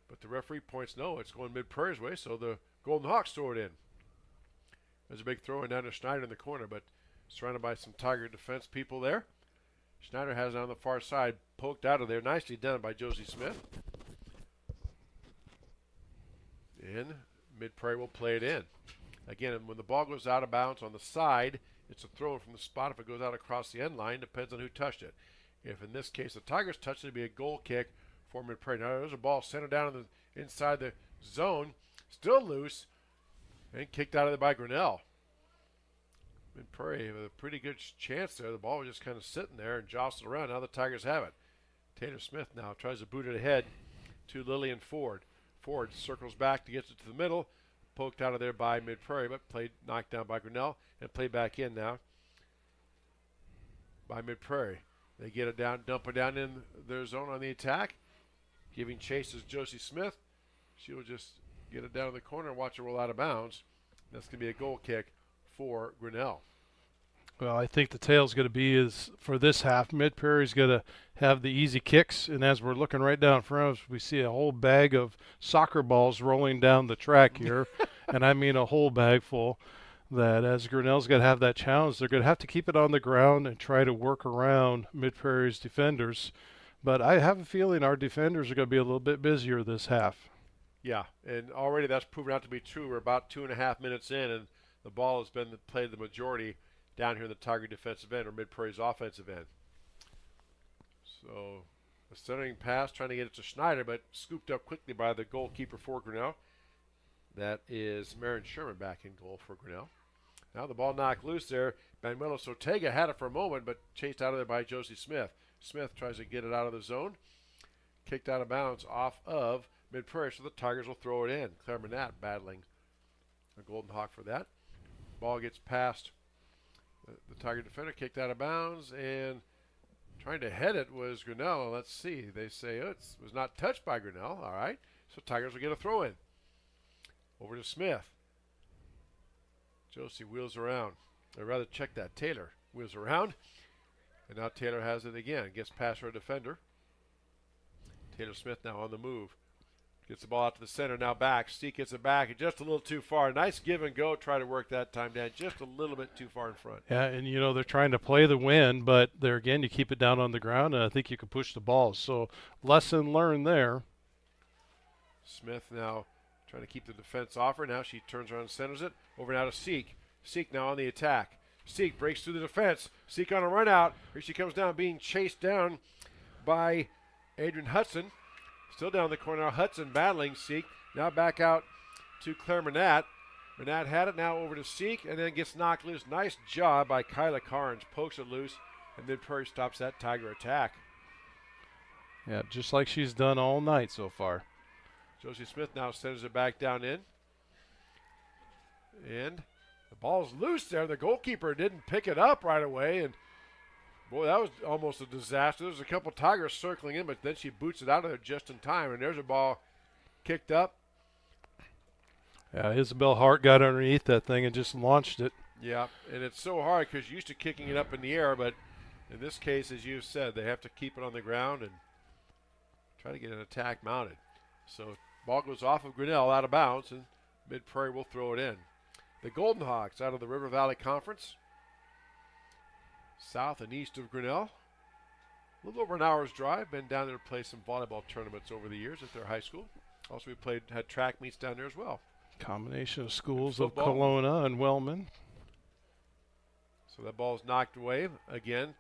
but the referee points no, it's going Mid-Prairie's way, so the Golden Hawks throw it in. There's a big throw-in down to Schneider in the corner, but surrounded by some Tiger defense people there. Schneider has it on the far side, poked out of there. Nicely done by Josie Smith. And Mid-Prairie will play it in. Again, when the ball goes out of bounds on the side, it's a throw from the spot. If it goes out across the end line, depends on who touched it. If in this case the Tigers touched it, it'd be a goal kick for Mid-Prairie. Now there's a ball centered down in the, inside the zone, still loose, and kicked out of there by Grinnell. Mid-Prairie with a pretty good chance there. The ball was just kind of sitting there and jostled around. Now the Tigers have it. Taylor Smith now tries to boot it ahead to Lillian Ford. Ford circles back to get it to the middle. Poked out of there by Mid-Prairie, but knocked down by Grinnell and played back in now by Mid-Prairie. They get it down, dump it down in their zone on the attack. Giving chase is Josie Smith. She'll just get it down in the corner and watch it roll out of bounds. That's going to be a goal kick for Grinnell. Well, I think the tale's going to be is for this half, Mid-Prairie's going to have the easy kicks, and as we're looking right down in front of us, we see a whole bag of soccer balls rolling down the track here, and I mean a whole bag full, that as Grinnell's going to have that challenge, they're going to have to keep it on the ground and try to work around Mid-Prairie's defenders. But I have a feeling our defenders are going to be a little bit busier this half. Yeah, and already that's proven out to be true. We're about 2.5 minutes in, and the ball has been played the majority down here in the Tiger defensive end or Mid-Prairie's offensive end. So a centering pass trying to get it to Schneider, but scooped up quickly by the goalkeeper for Grinnell. That is Marin Sherman back in goal for Grinnell. Now the ball knocked loose there. Manuela Sotega had it for a moment, but chased out of there by Josie Smith. Smith tries to get it out of the zone. Kicked out of bounds off of Mid-Prairie, so the Tigers will throw it in. Claire Manat battling a Golden Hawk for that. Ball gets past the Tiger defender, kicked out of bounds, and trying to head it was Grinnell. Let's see. They say it was not touched by Grinnell. All right. So Tigers will get a throw in. Over to Smith. Josie wheels around. Or rather, check that. Taylor wheels around. And now Taylor has it again. Gets past her defender. Taylor Smith now on the move. Gets the ball out to the center, now back. Steek gets it back, and just a little too far. Nice give and go. Try to work that time down. Just a little bit too far in front. Yeah, and you know, they're trying to play the wind, but there again, you keep it down on the ground, and I think you can push the ball. So, lesson learned there. Smith now trying to keep the defense off her. Now she turns around and centers it. Over now to Seek. Seek now on the attack. Seek breaks through the defense. Seek on a run out. Here she comes down, being chased down by Adrian Hudson. Still down the corner. Hudson battling Seek. Now back out to Claire Manat. Manat had it, now over to Seek, and then gets knocked loose. Nice job by Kyla Carnes. Pokes it loose, and Mid-Prairie stops that Tiger attack. Yeah, just like she's done all night so far. Josie Smith now sends it back down in. And the ball's loose there. The goalkeeper didn't pick it up right away, and boy, that was almost a disaster. There's a couple Tigers circling in, but then she boots it out of there just in time, and there's a ball kicked up. Yeah, Isabel Hart got underneath that thing and just launched it. Yeah, and it's so hard because you're used to kicking it up in the air, but in this case, as you said, they have to keep it on the ground and try to get an attack mounted. So ball goes off of Grinnell out of bounds, and Mid-Prairie will throw it in. The Golden Hawks out of the River Valley Conference, south and east of Grinnell. A little over an hour's drive. Been down there to play some volleyball tournaments over the years at their high school. Also, we had track meets down there as well. Combination of schools of Football. Kelowna and Wellman. So that ball is knocked away. Again,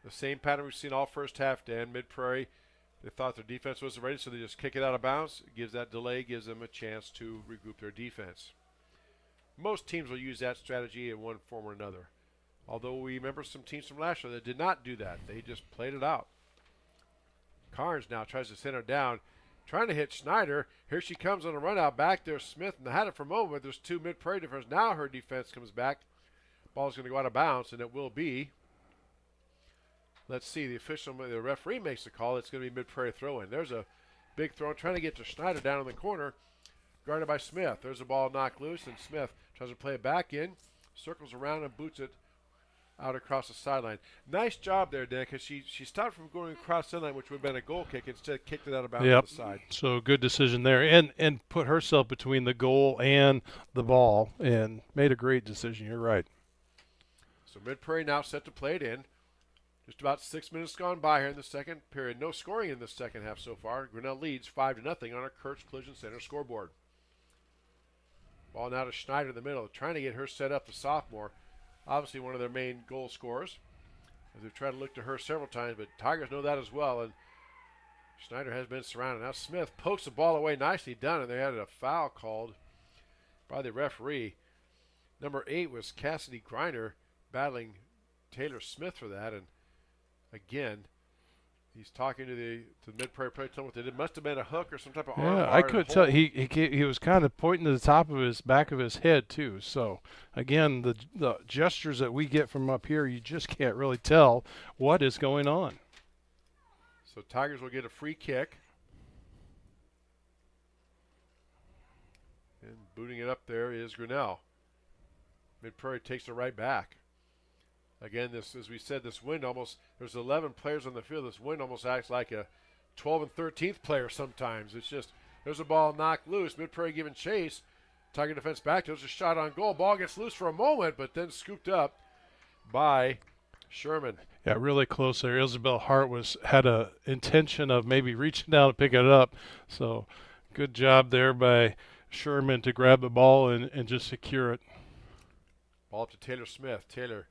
the same pattern we've seen all first half, Dan. Mid-Prairie, they thought their defense wasn't ready, so they just kick it out of bounds. It gives that delay, gives them a chance to regroup their defense. Most teams will use that strategy in one form or another. Although we remember some teams from last year that did not do that. They just played it out. Carnes now tries to send her down, trying to hit Schneider. Here she comes on a run out back there. Smith and had it for a moment. There's two Mid-Prairie defenders. Now her defense comes back. Ball's going to go out of bounds, and it will be. Let's see. The referee makes the call. It's going to be Mid-Prairie throw-in. There's a big throw trying to get to Schneider down in the corner, guarded by Smith. There's a ball knocked loose, and Smith tries to play it back in, circles around and boots it out across the sideline. Nice job there, Dan, because she stopped from going across the sideline, which would have been a goal kick. Instead, kicked it out of bounds to the side. So good decision there, and put herself between the goal and the ball, and made a great decision. You're right. So Mid-Prairie now set to play it in. Just about 6 minutes gone by here in the second period. No scoring in the second half so far. Grinnell leads 5-0 on our Kurtz Collision Center scoreboard. Ball now to Schneider in the middle, trying to get her set up, the sophomore. Obviously one of their main goal scorers, as they've tried to look to her several times, but Tigers know that as well, and Schneider has been surrounded. Now Smith pokes the ball away, nicely done, and they had a foul called by the referee. Number 8 was Cassidy Griner battling Taylor Smith for that, and again, he's talking to the Mid-Prairie player, telling what they did. Must have been a hook or some type of arm. Yeah, I could tell he was kind of pointing to the top of his back of his head too. So again, the gestures that we get from up here, you just can't really tell what is going on. So Tigers will get a free kick. And booting it up there is Grinnell. Mid-Prairie takes it right back. Again, this, as we said, this wind almost, there's 11 players on the field. This wind almost acts like a 12 and 13th player sometimes. It's just, there's a ball knocked loose. Mid-Prairie giving chase. Tiger defense back. There's a shot on goal. Ball gets loose for a moment, but then scooped up by Sherman. Yeah, really close there. Isabel Hart had a intention of maybe reaching down to pick it up. So good job there by Sherman to grab the ball and just secure it. Ball up to Taylor Smith. Taylor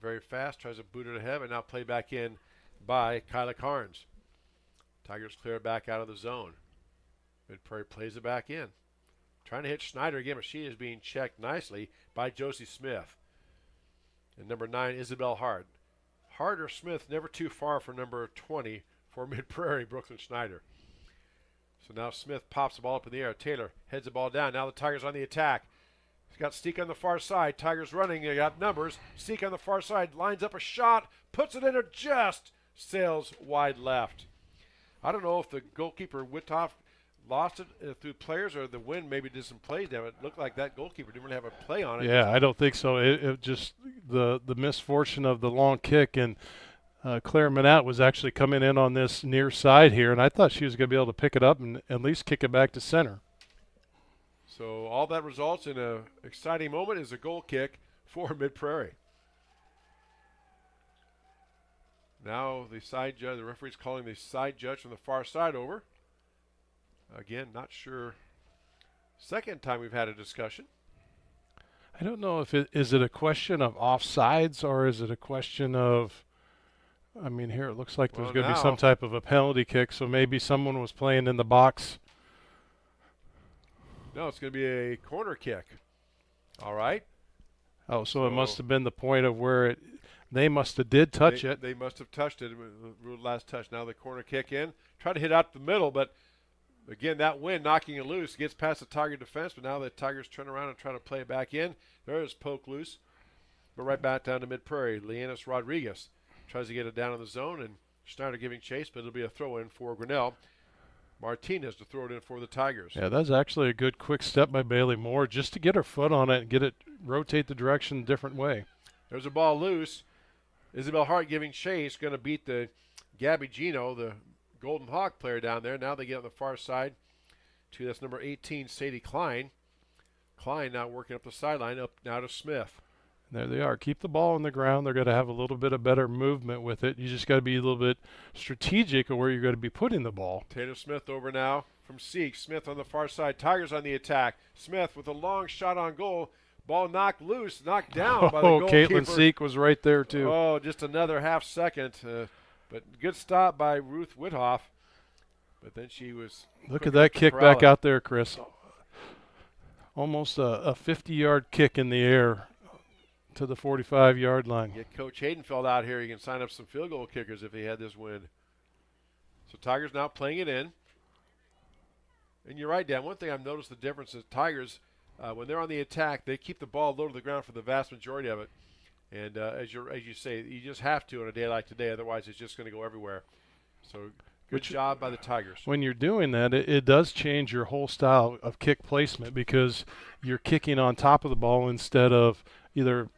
very fast, tries to boot it ahead, and now play back in by Kyla Carnes. Tigers clear it back out of the zone. Mid-Prairie plays it back in. Trying to hit Schneider again, but she is being checked nicely by Josie Smith. And number 9, Isabel Hart. Hart or Smith, never too far from number 20 for Mid-Prairie, Brooklyn Schneider. So now Smith pops the ball up in the air. Taylor heads the ball down. Now the Tigers on the attack. He's got Steek on the far side. Tigers running. They got numbers. Steek on the far side lines up a shot, puts it in or just sails wide left. I don't know if the goalkeeper Wittoff lost it through players or the wind maybe did some plays down. It looked like that goalkeeper didn't really have a play on it. Yeah, I don't think so. It just the misfortune of the long kick, and Claire Manat was actually coming in on this near side here, and I thought she was going to be able to pick it up and at least kick it back to center. So all that results in an exciting moment is a goal kick for Mid-Prairie. Now the side judge, the referee's calling the side judge from the far side over. Again, not sure. Second time we've had a discussion. I don't know if is it a question of offsides or is it a question of, I mean, here it looks like there's going to be some type of a penalty kick, so maybe someone was playing in the box. No, it's going to be a corner kick. All right. Oh, so it must have been the point of where they must have did touch it. They must have touched it. Last touch. Now the corner kick in. Try to hit out the middle, but again, that wind knocking it loose. Gets past the Tiger defense, but now the Tigers turn around and try to play it back in. There is poke loose. But right back down to Mid-Prairie. Leanis Rodriguez tries to get it down in the zone, and Schneider giving chase, but it'll be a throw-in for Grinnell. Martinez to throw it in for the Tigers. Yeah, that's actually a good quick step by Bailey Moore just to get her foot on it and get it rotate the direction a different way. There's a ball loose. Isabel Hart giving chase, going to beat the Gabby Gino, the Golden Hawk player down there. Now they get on the far side to that's number 18, Sadie Klein. Klein now working up the sideline, up now to Smith. There they are. Keep the ball on the ground. They're going to have a little bit of better movement with it. You just got to be a little bit strategic of where you're going to be putting the ball. Tatum Smith over now from Seek. Smith on the far side. Tigers on the attack. Smith with a long shot on goal. Ball knocked loose, knocked down by the goalkeeper. Caitlin Seek was right there too. Oh, just another half second. But good stop by Ruth Whithoff. But then she was. Look at that kick back out there, Chris. Almost a 50-yard kick in the air to the 45-yard line. Get Coach Haydenfeld out here. He can sign up some field goal kickers if he had this win. So Tigers now playing it in. And you're right, Dan. One thing I've noticed the difference is Tigers, when they're on the attack, they keep the ball low to the ground for the vast majority of it. And as you say, you just have to on a day like today. Otherwise, it's just going to go everywhere. So good job by the Tigers. When you're doing that, it does change your whole style of kick placement because you're kicking on top of the ball instead of either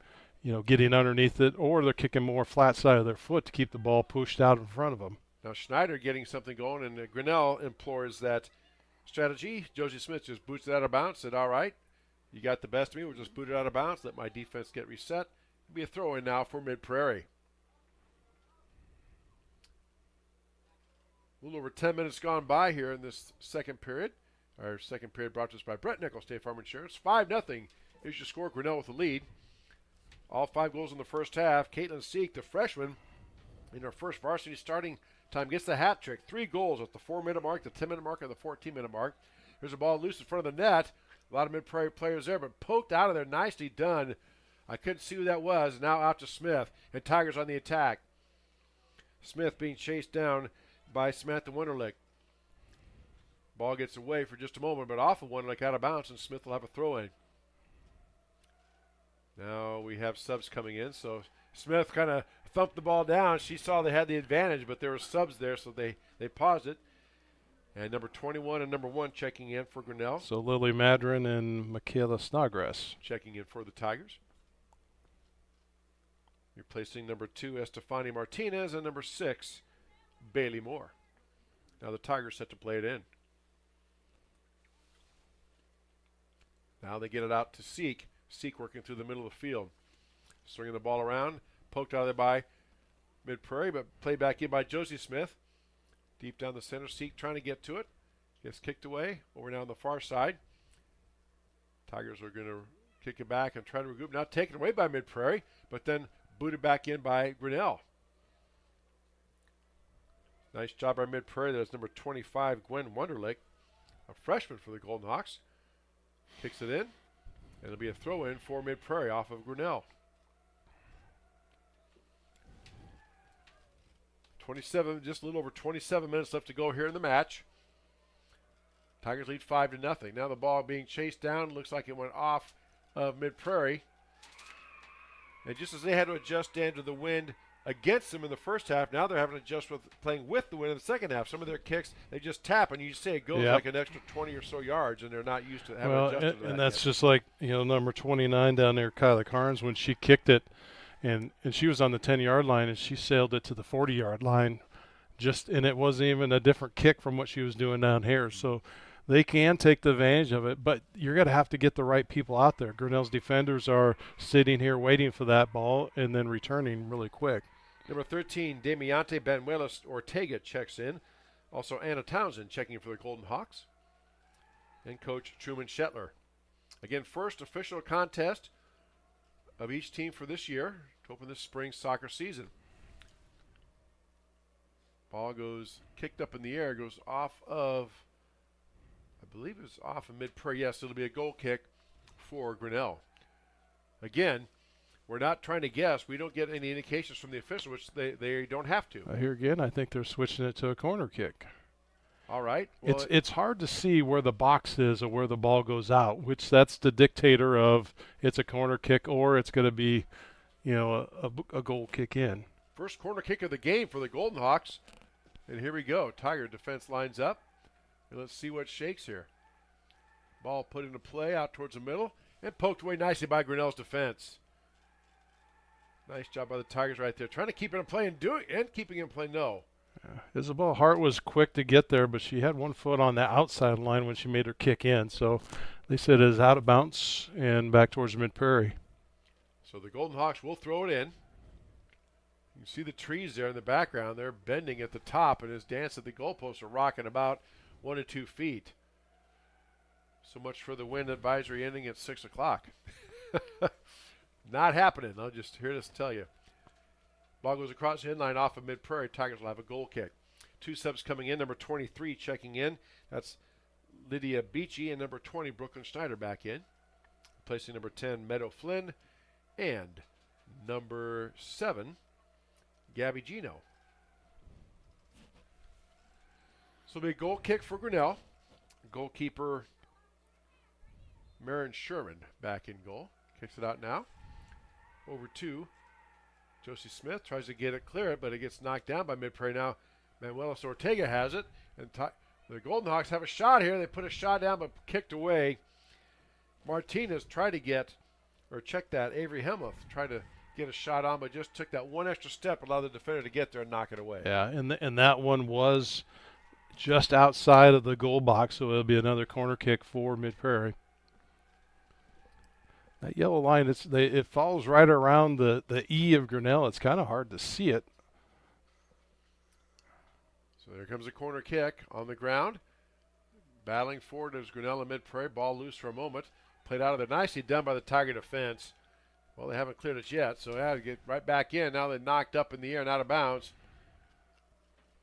getting underneath it, or they're kicking more flat side of their foot to keep the ball pushed out in front of them. Now Schneider getting something going, and Grinnell implores that strategy. Josie Smith just boots it out of bounds, said, all right, you got the best of me, we'll just boot it out of bounds, let my defense get reset. It'll be a throw-in now for Mid-Prairie. A little over 10 minutes gone by here in this second period. Our second period brought to us by Brett Nichols, State Farm Insurance. 5-0 is your score. Grinnell with the lead. All 5 goals in the first half. Caitlin Seek, the freshman, in her first varsity starting time, gets the hat trick. 3 goals at the 4-minute mark, the 10-minute mark, and the 14-minute mark. There's a ball loose in front of the net. A lot of Mid-Prairie players there, but poked out of there. Nicely done. I couldn't see who that was. Now out to Smith, and Tigers on the attack. Smith being chased down by Samantha Wunderlich. Ball gets away for just a moment, but off of Wunderlich out of bounds, and Smith will have a throw-in. Now we have subs coming in, so Smith kind of thumped the ball down. She saw they had the advantage, but there were subs there, so they paused it. And number 21 and number 1 checking in for Grinnell. So Lily Madron and Michaela Snodgrass checking in for the Tigers. Replacing number 2, Estefani Martinez, and number 6, Bailey Moore. Now the Tigers set to play it in. Now they get it out to Seek. Seek working through the middle of the field. Swinging the ball around. Poked out of there by Mid-Prairie, but played back in by Josie Smith. Deep down the center. Seek trying to get to it. Gets kicked away. Over now on the far side. Tigers are going to kick it back and try to regroup. Now taken away by Mid-Prairie, but then booted back in by Grinnell. Nice job by Mid-Prairie. That's number 25, Gwen Wunderlich, a freshman for the Golden Hawks. Kicks it in. And it'll be a throw-in for Mid-Prairie off of Grinnell. 27, just a little over 27 minutes left to go here in the match. Tigers lead 5-0. Now the ball being chased down. Looks like it went off of Mid-Prairie. And just as they had to adjust to the wind against them in the first half, now they're having to adjust with playing with the wind in the second half. Some of their kicks, they just tap, and you say it goes like an extra 20 or so yards, and they're not used to having adjusted to that. And that's just like, number 29 down there, Kyla Carnes, when she kicked it, and she was on the 10-yard line, and she sailed it to the 40-yard line, and it wasn't even a different kick from what she was doing down here. So they can take the advantage of it, but you're going to have to get the right people out there. Grinnell's defenders are sitting here waiting for that ball and then returning really quick. Number 13, Damiante Benuelos Ortega checks in. Also Anna Townsend checking for the Golden Hawks. And Coach Truman Shetler. Again, first official contest of each team for this year to open this spring soccer season. Ball goes kicked up in the air, goes off of, I believe it's off of Mid-Prairie. Yes, it'll be a goal kick for Grinnell. Again, we're not trying to guess. We don't get any indications from the officials, which they don't have to. Here again, I think they're switching it to a corner kick. All right. Well, It's hard to see where the box is or where the ball goes out, which that's the dictator of it's a corner kick or it's going to be, a goal kick in. first corner kick of the game for the Golden Hawks. And here we go. Tiger defense lines up. And let's see what shakes here. Ball put into play out towards the middle and poked away nicely by Grinnell's defense. Nice job by the Tigers right there. Trying to keep it in play and keeping it in play. No. Isabel Hart was quick to get there, but she had one foot on the outside line when she made her kick in. So they said it is out of bounds and back towards Mid-Prairie. So the Golden Hawks will throw it in. You can see the trees there in the background. They're bending at the top, and his dance at the goalposts are rocking about 1 to 2 feet. So much for the wind advisory ending at 6 o'clock. Not happening. I'll just here to tell you. Ball goes across the inline off of Mid-Prairie. Tigers will have a goal kick. 2 subs coming in. Number 23 checking in. That's Lydia Beachy, and number 20, Brooklyn Schneider, back in. Placing number 10, Meadow Flynn, and number 7, Gabby Gino. So it'll be a goal kick for Grinnell. Goalkeeper Marin Sherman back in goal. Kicks it out now. Over to Josie Smith. Tries to get it, clear it, but it gets knocked down by Mid-Prairie now. Manuelos Ortega has it. And the Golden Hawks have a shot here. They put a shot down but kicked away. Martinez tried to check that. Avery Helmuth tried to get a shot on, but just took that one extra step, allowed the defender to get there and knock it away. Yeah, and that one was just outside of the goal box, so it'll be another corner kick for Mid-Prairie. That yellow line, it falls right around the E of Grinnell. It's kind of hard to see it. So there comes a corner kick on the ground. Battling forward is Grinnell and Mid-Prairie. Ball loose for a moment. Played out of there. Nicely done by the Tiger defense. Well, they haven't cleared it yet, so they had to get right back in. Now they're knocked up in the air and out of bounds.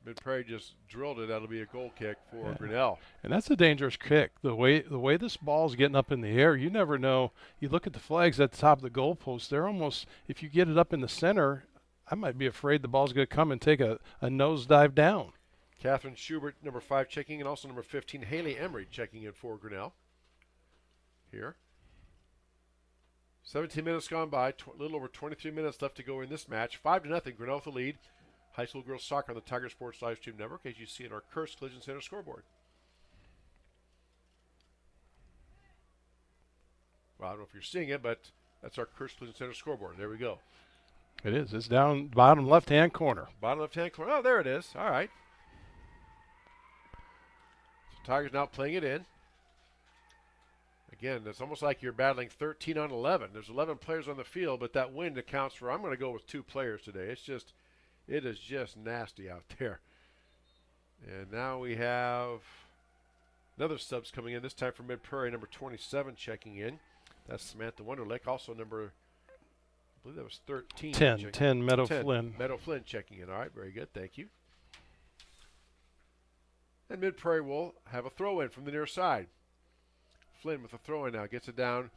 Mid-Prairie just drilled it. That'll be a goal kick for Grinnell. And that's a dangerous kick. The way this ball's getting up in the air, you never know. You look at the flags at the top of the goalpost. They're almost, if you get it up in the center, I might be afraid the ball's going to come and take a nosedive down. Catherine Schubert, number 5, checking in. Also number 15, Haley Emery, checking in for Grinnell. Here. 17 minutes gone by. A little over 23 minutes left to go in this match. 5-0, Grinnell with the lead. High school girls soccer on the Tiger Sports Live Stream Network, as you see in our Kurtz Collision Center scoreboard. Well, I don't know if you're seeing it, but that's our Kurtz Collision Center scoreboard. There we go. It is. It's down bottom left-hand corner. Bottom left-hand corner. Oh, there it is. All right. So Tigers now playing it in. Again, it's almost like you're battling 13 on 11. There's 11 players on the field, but that wind accounts for, I'm going to go with 2 players today. It is just nasty out there. And now we have another subs coming in, this time from Mid-Prairie, number 27 checking in. That's Samantha Wonderlick. Also number, I believe that was 13. 10, Meadow Flynn. Meadow Flynn checking in. All right, very good. Thank you. And Mid-Prairie will have a throw in from the near side. Flynn with a throw in now. Gets it down.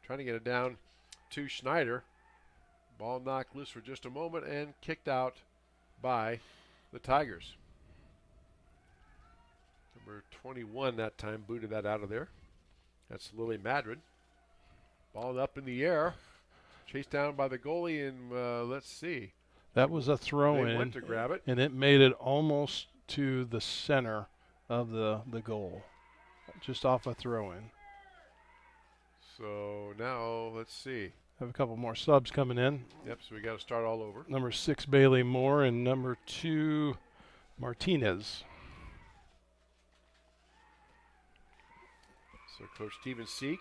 Trying to get it down to Schneider. Ball knocked loose for just a moment and kicked out by the Tigers. Number 21 that time booted that out of there. That's Lily Madrid. Ball up in the air. Chased down by the goalie, and let's see. That was a throw-in. They went to grab it. And it made it almost to the center of the goal. Just off a throw-in. So now, let's see. Have a couple more subs coming in. Yep, so we got to start all over. Number 6, Bailey Moore, and number 2, Martinez. So Coach Steven Seek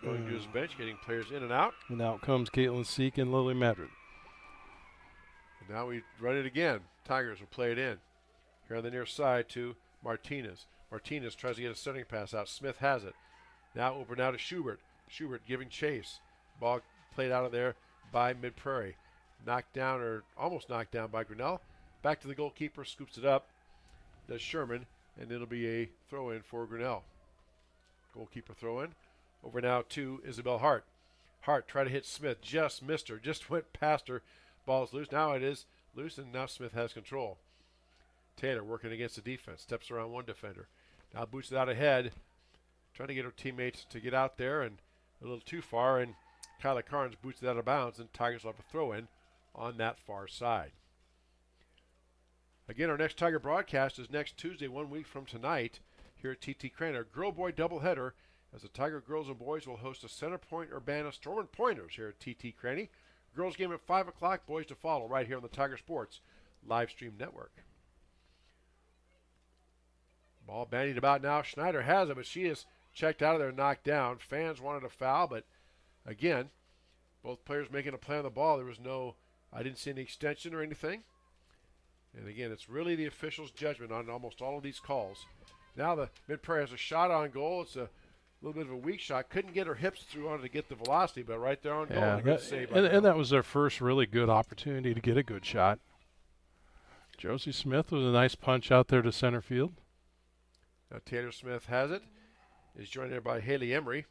going to his bench, getting players in and out. And out comes Caitlin Seek and Lily Madrid. And now we run it again. Tigers will play it in. Here on the near side to Martinez. Martinez tries to get a centering pass out. Smith has it. Now over now to Schubert. Schubert giving chase. Ball played out of there by Mid-Prairie. Knocked down, or almost knocked down by Grinnell. Back to the goalkeeper, scoops it up. Does Sherman, and it'll be a throw-in for Grinnell. Goalkeeper throw-in. Over now to Isabel Hart. Hart tried to hit Smith, just missed her, just went past her. Ball's loose. Now it is loose, and now Smith has control. Taylor working against the defense, steps around one defender. Now boots it out ahead, trying to get her teammates to get out there, and a little too far, and Kyla Carnes boots it out of bounds, and Tigers will have a throw-in on that far side. Again, our next Tiger broadcast is next Tuesday, 1 week from tonight, here at TT Craner. Girl-boy doubleheader, as the Tiger girls and boys will host a Center Point Urbana Storm and Pointers here at TT Cranny. Girls game at 5 o'clock, boys to follow right here on the Tiger Sports live stream network. Ball bandied about now. Schneider has it, but she is checked out of there, knocked down. Fans wanted a foul, but again, both players making a play on the ball. There was no, I didn't see any extension or anything. And again, it's really the officials' judgment on almost all of these calls. Now the Mid-Prairie has a shot on goal. It's a little bit of a weak shot. Couldn't get her hips through on it to get the velocity, but right there on goal. Yeah, and that was their first really good opportunity to get a good shot. Josie Smith was a nice punch out there to center field. Now Taylor Smith has it. Is joined there by Haley Emery.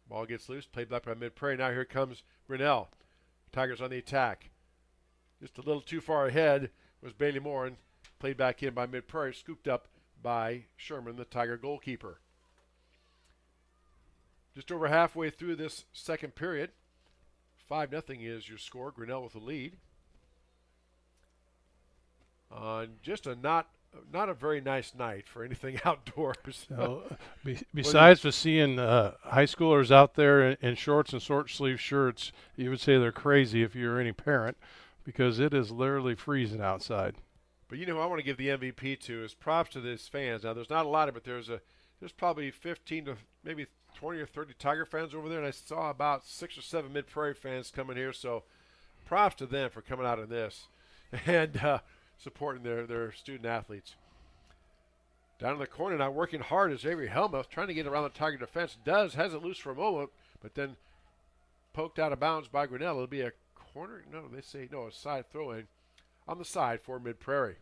Ball gets loose, played back by Mid-Prairie. Now here comes Grinnell. Tigers on the attack. Just a little too far ahead was Bailey Moore, and played back in by Mid-Prairie, scooped up by Sherman, the Tiger goalkeeper. Just over halfway through this second period. 5-0 is your score. Grinnell with the lead. On just a not a very nice night for anything outdoors. No, besides for seeing high schoolers out there in shorts and short sleeve shirts, you would say they're crazy if you're any parent, because it is literally freezing outside. But you know who I want to give the MVP to is props to these fans. Now there's not a lot of it. There's probably 15 to maybe 20 or 30 Tiger fans over there, and I saw about 6 or 7 Mid-Prairie fans coming here. So props to them for coming out in this and supporting their student athletes. Down in the corner now, working hard is Avery Helmuth, trying to get around the Tiger defense. Has it loose for a moment, but then poked out of bounds by Grinnell. It'll be a corner. No, they say no, a side throw-in on the side for Mid-Prairie.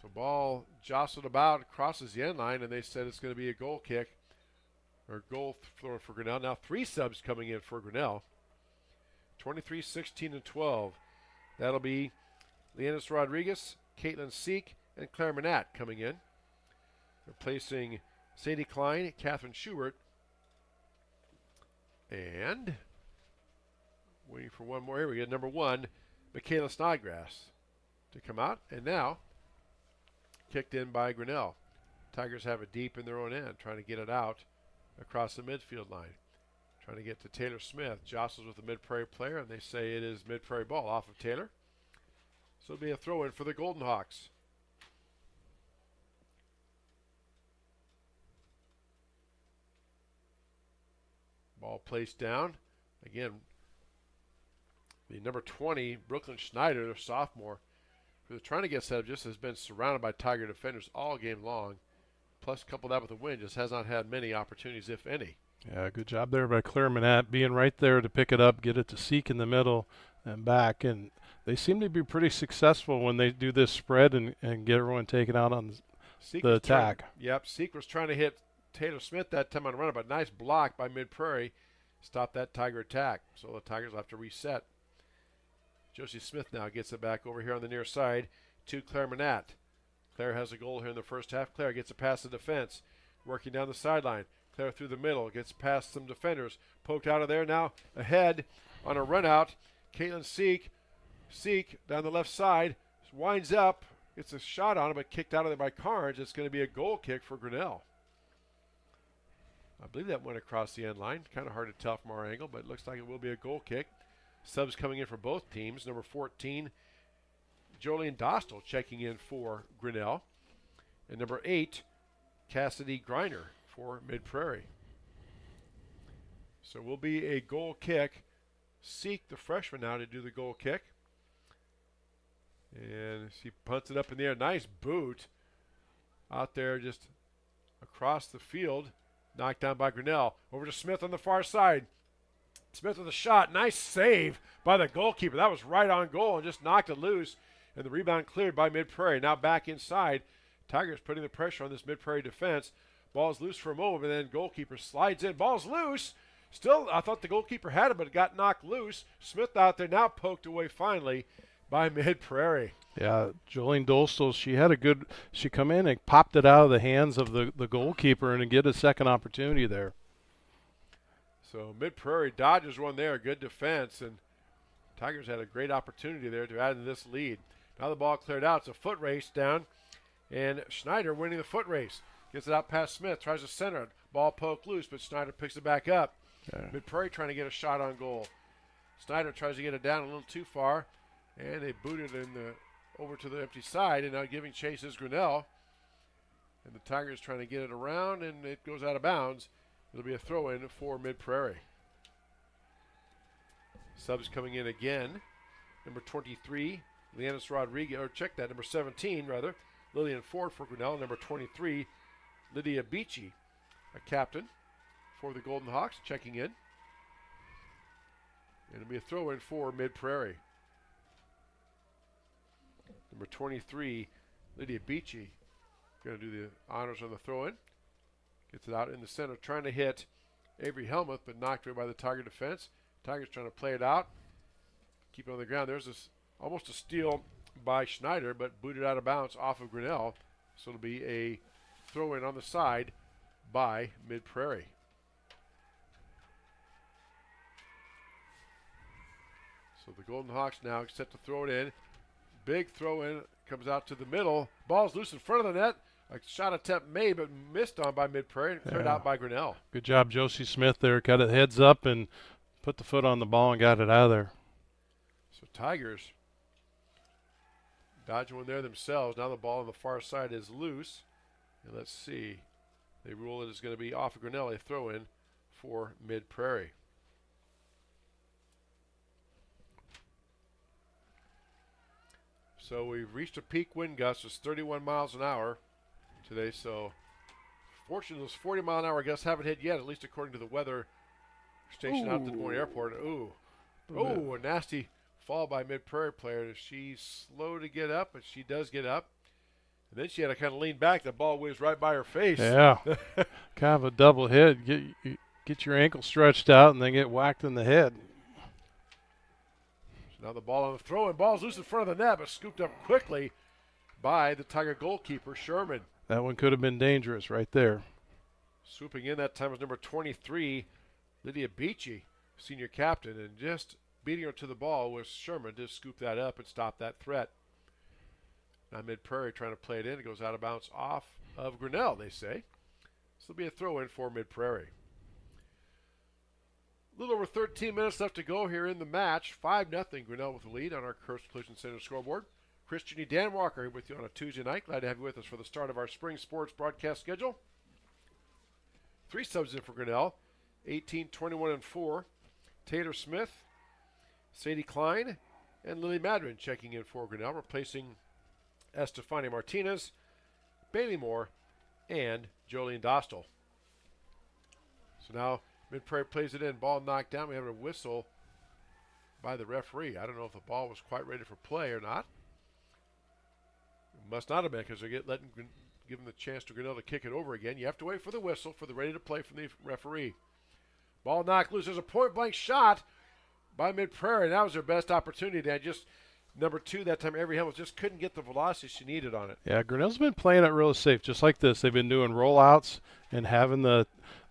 So ball jostled about, crosses the end line, and they said it's going to be a goal kick or goal for Grinnell. Now 3 subs coming in for Grinnell. 23, 16, and 12. That'll be Leanis Rodriguez, Caitlin Seek, and Claire Manat coming in. Replacing Sadie Klein, Catherine Schubert, and waiting for one more. Here we go. Number 1, Michaela Snodgrass to come out. And now kicked in by Grinnell. Tigers have it deep in their own end, trying to get it out across the midfield line. Trying to get to Taylor Smith. Jostles with the Mid-Prairie player, and they say it is Mid-Prairie ball off of Taylor. So it'll be a throw-in for the Golden Hawks. Ball placed down. Again, the number 20, Brooklyn Schneider, their sophomore, who they're trying to get set up, just has been surrounded by Tiger defenders all game long. Plus, coupled that with a win, just has not had many opportunities, if any. Yeah, good job there by Claire Manat, being right there to pick it up, get it to Seek in the middle and back. And they seem to be pretty successful when they do this spread and get everyone taken out on the attack. Seek was trying to hit Taylor Smith that time on the run, but nice block by Mid-Prairie. Stop that Tiger attack. So the Tigers will have to reset. Josie Smith now gets it back over here on the near side to Claire Manat. Claire has a goal here in the first half. Claire gets it past the defense, working down the sideline. Claire through the middle, gets past some defenders. Poked out of there, now ahead on a run out. Caitlin Seek down the left side, winds up, gets a shot on it, but kicked out of there by Carnes. It's going to be a goal kick for Grinnell. I believe that went across the end line. Kind of hard to tell from our angle, but it looks like it will be a goal kick. Subs coming in for both teams. Number 14, Jolene Dostal checking in for Grinnell. And number 8, Cassidy Griner for Mid-Prairie. So will be a goal kick. Seek the freshman now to do the goal kick. And she punts it up in the air. Nice boot out there just across the field. Knocked down by Grinnell. Over to Smith on the far side. Smith with a shot. Nice save by the goalkeeper. That was right on goal and just knocked it loose. And the rebound cleared by Mid-Prairie. Now back inside. Tigers putting the pressure on this Mid-Prairie defense. Ball's loose for a moment, and then goalkeeper slides in. Ball's loose. Still, I thought the goalkeeper had it, but it got knocked loose. Smith out there now poked away finally by Mid-Prairie. Yeah, Jolene Dostal, she come in and popped it out of the hands of the goalkeeper and get a second opportunity there. So Mid-Prairie dodges one there, good defense, and Tigers had a great opportunity there to add to this lead. Now the ball cleared out. It's a foot race down, and Schneider winning the foot race. Gets it out past Smith, tries to center it. Ball poked loose, but Schneider picks it back up. Yeah. Mid-Prairie trying to get a shot on goal. Snyder tries to get it down a little too far, and they boot it over to the empty side, and now giving chase is Grinnell. And the Tigers trying to get it around, and it goes out of bounds. It'll be a throw-in for Mid-Prairie. Subs coming in again. Number 23, Leanis Rodriguez, or check that, number 17, rather. Lillian Ford for Grinnell. Number 23, Lydia Beachy, a captain for the Golden Hawks, checking in. And it'll be a throw-in for Mid-Prairie. Number 23, Lydia Beachy, going to do the honors on the throw-in. Gets it out in the center, trying to hit Avery Helmuth, but knocked away by the Tiger defense. Tigers trying to play it out. Keep it on the ground. There's almost a steal by Schneider, but booted out of bounds off of Grinnell. So it'll be a throw-in on the side by Mid-Prairie. So the Golden Hawks now set to throw it in. Big throw-in, comes out to the middle. Ball's loose in front of the net. A shot attempt made, but missed on by Mid-Prairie and cleared out by Grinnell. Good job, Josie Smith there. Got it heads up and put the foot on the ball and got it out of there. So Tigers dodging one there themselves. Now the ball on the far side is loose. And let's see. They rule it is going to be off of Grinnell, a throw-in for Mid-Prairie. So we've reached a peak wind gust. It's 31 miles an hour today. So fortunately, those 40-mile-an-hour gusts haven't hit yet, at least according to the weather station out at the Des Moines Airport. A nasty fall by Mid-Prairie player. She's slow to get up, but she does get up. And then she had to kind of lean back. The ball whizzed right by her face. Yeah, kind of a double hit. Get your ankle stretched out and then get whacked in the head. So now the ball on the throw, and ball's loose in front of the net, but scooped up quickly by the Tiger goalkeeper, Sherman. That one could have been dangerous right there. Swooping in that time was number 23, Lydia Beachy, senior captain, and just beating her to the ball was Sherman to scoop that up and stop that threat. Now Mid-Prairie trying to play it in. It goes out of bounds off of Grinnell, they say. So it'll be a throw-in for Mid-Prairie. A little over 13 minutes left to go here in the match. 5-0 Grinnell with the lead on our Kurtz Collision Center scoreboard. Christian E. Dan Walker here with you on a Tuesday night. Glad to have you with us for the start of our spring sports broadcast schedule. 3 subs in for Grinnell. 18, 21, and 4. Taylor Smith, Sadie Klein, and Lily Madrin checking in for Grinnell, replacing Estefania Martinez, Bailey Moore, and Jolene Dostal. So now Mid-Prairie plays it in. Ball knocked down. We have a whistle by the referee. I don't know if the ball was quite ready for play or not. It must not have been because they're give them the chance to Grinnell to kick it over again. You have to wait for the whistle for the ready to play from the referee. Ball knocked loose. There's a point-blank shot by Mid-Prairie. That was their best opportunity. Dan just number 2 that time. Avery Helmuth just couldn't get the velocity she needed on it. Yeah, Grinnell's been playing it real safe, just like this. They've been doing rollouts and having the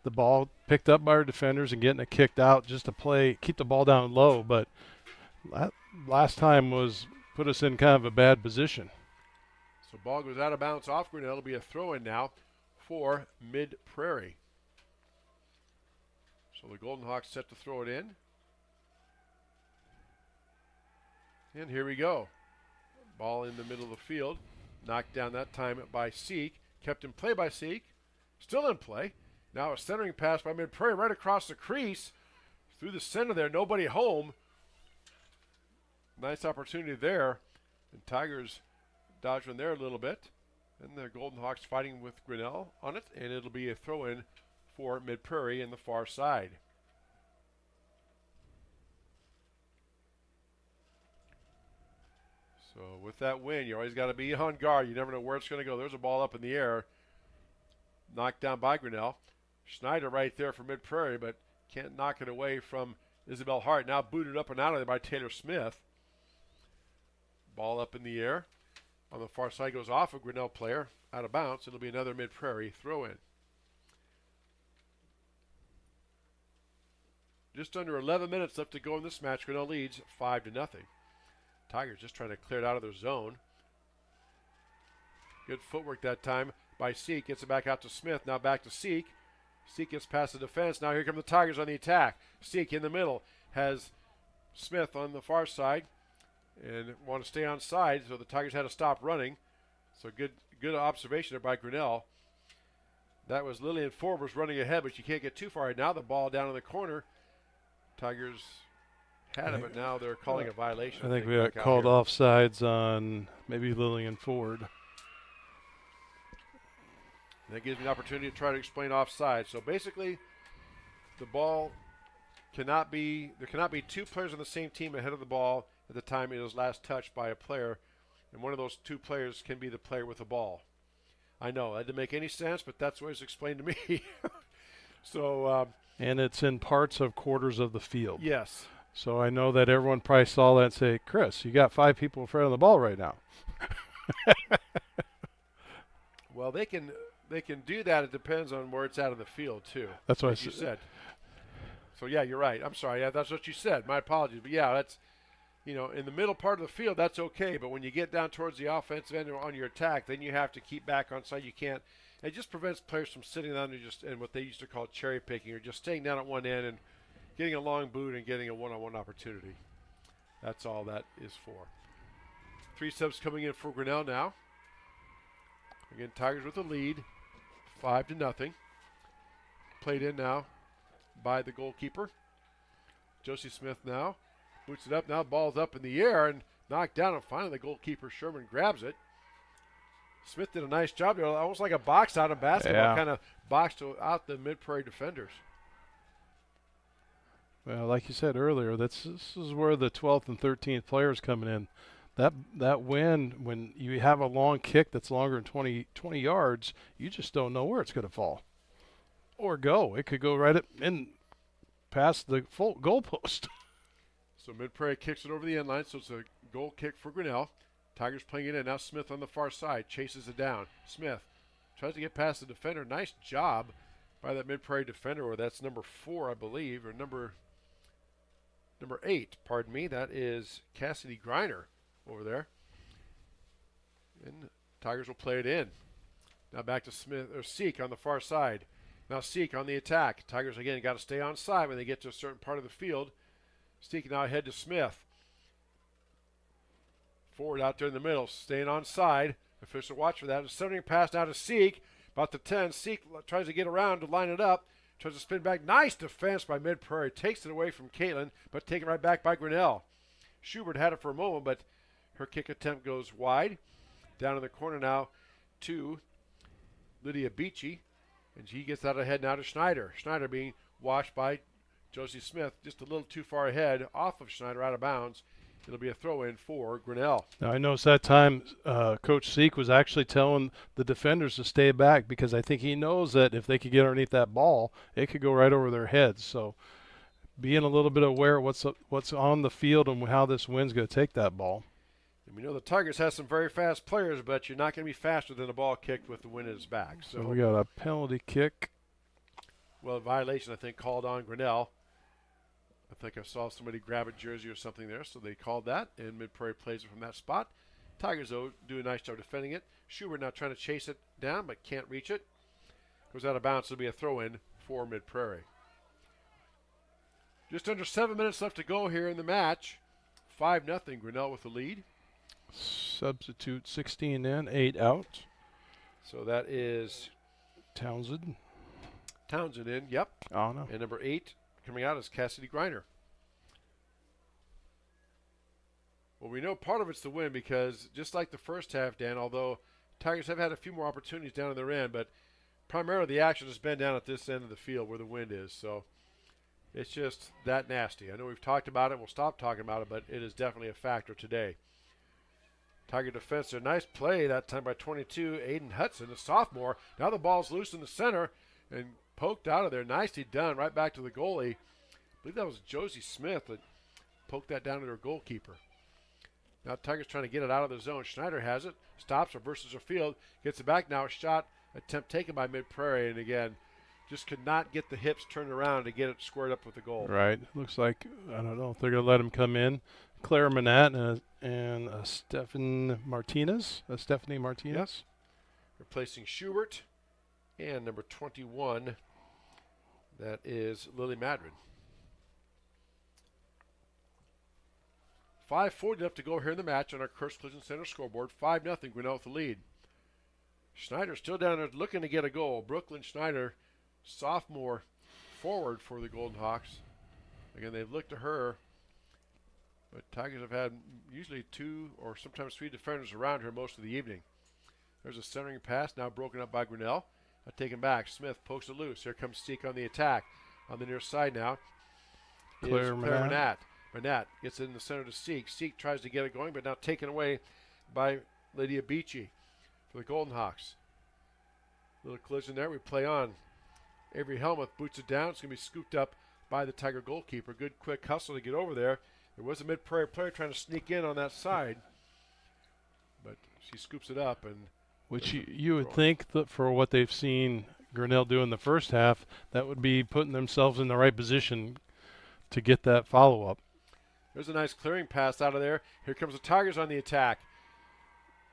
ball picked up by our defenders and getting it kicked out just to keep the ball down low. But last time put us in kind of a bad position. So ball goes out of bounds off Grinnell. It'll be a throw-in now for Mid-Prairie. So the Golden Hawks set to throw it in. And here we go. Ball in the middle of the field. Knocked down that time by Seek. Kept in play by Seek. Still in play. Now a centering pass by Mid-Prairie right across the crease. Through the center there. Nobody home. Nice opportunity there. And Tigers dodged one there a little bit. And the Golden Hawks fighting with Grinnell on it. And it'll be a throw-in for Mid-Prairie in the far side. So with that win, you always got to be on guard. You never know where it's going to go. There's a ball up in the air, knocked down by Grinnell. Schneider right there for Mid-Prairie, but can't knock it away from Isabel Hart. Now booted up and out of there by Taylor Smith. Ball up in the air. On the far side goes off a Grinnell player, out of bounds. It'll be another Mid-Prairie throw-in. Just under 11 minutes left to go in this match. Grinnell leads 5-0. Tigers just trying to clear it out of their zone. Good footwork that time by Seek. Gets it back out to Smith. Now back to Seek. Seek gets past the defense. Now here come the Tigers on the attack. Seek in the middle has Smith on the far side and want to stay on side, so the Tigers had to stop running. So good observation there by Grinnell. That was Lillian Forbes running ahead, but you can't get too far. Now the ball down in the corner. Tigers had it, but now they're calling a violation. I think we got called offsides on maybe Lillian Ford. That gives me an opportunity to try to explain offside. So basically, the ball cannot be, there cannot be two players on the same team ahead of the ball at the time it is last touched by a player, and one of those two players can be the player with the ball. I know, that didn't make any sense, but that's what was explained to me. So, and it's in parts of quarters of the field. Yes. So I know that everyone probably saw that and say, Chris, you got 5 people in front of the ball right now. Well, they can do that. It depends on where it's out of the field, too. That's what you said. So, yeah, you're right. I'm sorry. Yeah, that's what you said. My apologies. But, yeah, that's, in the middle part of the field, that's okay. But when you get down towards the offensive end or on your attack, then you have to keep back on side. You can't. It just prevents players from sitting down and what they used to call cherry picking, or just staying down at one end and getting a long boot and getting a one-on-one opportunity. That's all that is for. 3 subs coming in for Grinnell now. Again, Tigers with the lead, 5-0. Played in now by the goalkeeper. Josie Smith now boots it up. Now ball's up in the air and knocked down, and finally the goalkeeper Sherman grabs it. Smith did a nice job there, almost like a box out of basketball, kind of boxed out the Mid-Prairie defenders. Well, like you said earlier, this is where the 12th and 13th players coming in. That win, when you have a long kick that's longer than 20 yards, you just don't know where it's going to fall or go. It could go right up in past the full goal post. So Mid-Prairie kicks it over the end line, so it's a goal kick for Grinnell. Tigers playing it in. Now Smith on the far side chases it down. Smith tries to get past the defender. Nice job by that Mid-Prairie defender, or that's number 4, I believe, or number 8, pardon me. That is Cassidy Griner over there. And Tigers will play it in. Now back to Smith or Seek on the far side. Now Seek on the attack. Tigers again got to stay on side when they get to a certain part of the field. Seek now ahead to Smith. Forward out there in the middle, staying on side. Official watch for that. A centering pass now to Seek. About the 10. Seek tries to get around to line it up. Tries to spin back. Nice defense by Mid-Prairie. Takes it away from Caitlin, but taken right back by Grinnell. Schubert had it for a moment, but her kick attempt goes wide. Down in the corner now to Lydia Beachy. And she gets out ahead now to Schneider. Schneider being washed by Josie Smith. Just a little too far ahead off of Schneider, out of bounds. It'll be a throw-in for Grinnell. Now, I noticed that time Coach Seek was actually telling the defenders to stay back, because I think he knows that if they could get underneath that ball, it could go right over their heads. So being a little bit aware of what's on the field and how this wind's going to take that ball. And we know the Tigers have some very fast players, but you're not going to be faster than a ball kicked with the wind at his back. So we got a penalty kick. Well, a violation, I think, called on Grinnell. I think I saw somebody grab a jersey or something there, so they called that, and Mid-Prairie plays it from that spot. Tigers, though, do a nice job defending it. Schubert now trying to chase it down, but can't reach it. Goes out of bounds, so it'll be a throw-in for Mid-Prairie. Just under 7 minutes left to go here in the match. 5-0, Grinnell with the lead. Substitute 16 in, 8 out. So that is Townsend in, yep. Oh, no. And number 8 coming out is Cassidy Griner. Well, we know part of it's the win, because just like the first half, Dan, although Tigers have had a few more opportunities down in their end, but primarily the action has been down at this end of the field where the wind is. So it's just that nasty. I know we've talked about it. We'll stop talking about it, but it is definitely a factor today. Tiger defense, a nice play that time by 22, Aiden Hudson, the sophomore. Now the ball's loose in the center and poked out of there. Nicely done, right back to the goalie. I believe that was Josie Smith that poked that down to their goalkeeper. Now Tigers trying to get it out of the zone. Schneider has it, stops, reverses her field, gets it back now. A shot attempt taken by Mid-Prairie, and again, just could not get the hips turned around to get it squared up with the goal. Right. Looks like, I don't know if they're going to let him come in. Claire Manat and Stephanie Martinez. Yes. Replacing Schubert and number 21, that is Lily Madrid. 5:40 left to go here in the match on our Kurtz Collision Center scoreboard. 5-0 Grinnell with the lead. Schneider still down there looking to get a goal. Brooklyn Schneider, sophomore forward for the Golden Hawks. Again, they've looked to her, but Tigers have had usually 2 or sometimes 3 defenders around her most of the evening. There's a centering pass now broken up by Grinnell. Taken back. Smith pokes it loose. Here comes Seek on the attack. On the near side now. Claire Manat. Manat gets it in the center to Seek. Seek tries to get it going, but now taken away by Lydia Beachy for the Golden Hawks. Little collision there. We play on. Avery Helmuth boots it down. It's going to be scooped up by the Tiger goalkeeper. Good quick hustle to get over there. There was a Mid-Prairie player trying to sneak in on that side, but she scoops it up. And which you would think that for what they've seen Grinnell do in the first half, that would be putting themselves in the right position to get that follow-up. There's a nice clearing pass out of there. Here comes the Tigers on the attack.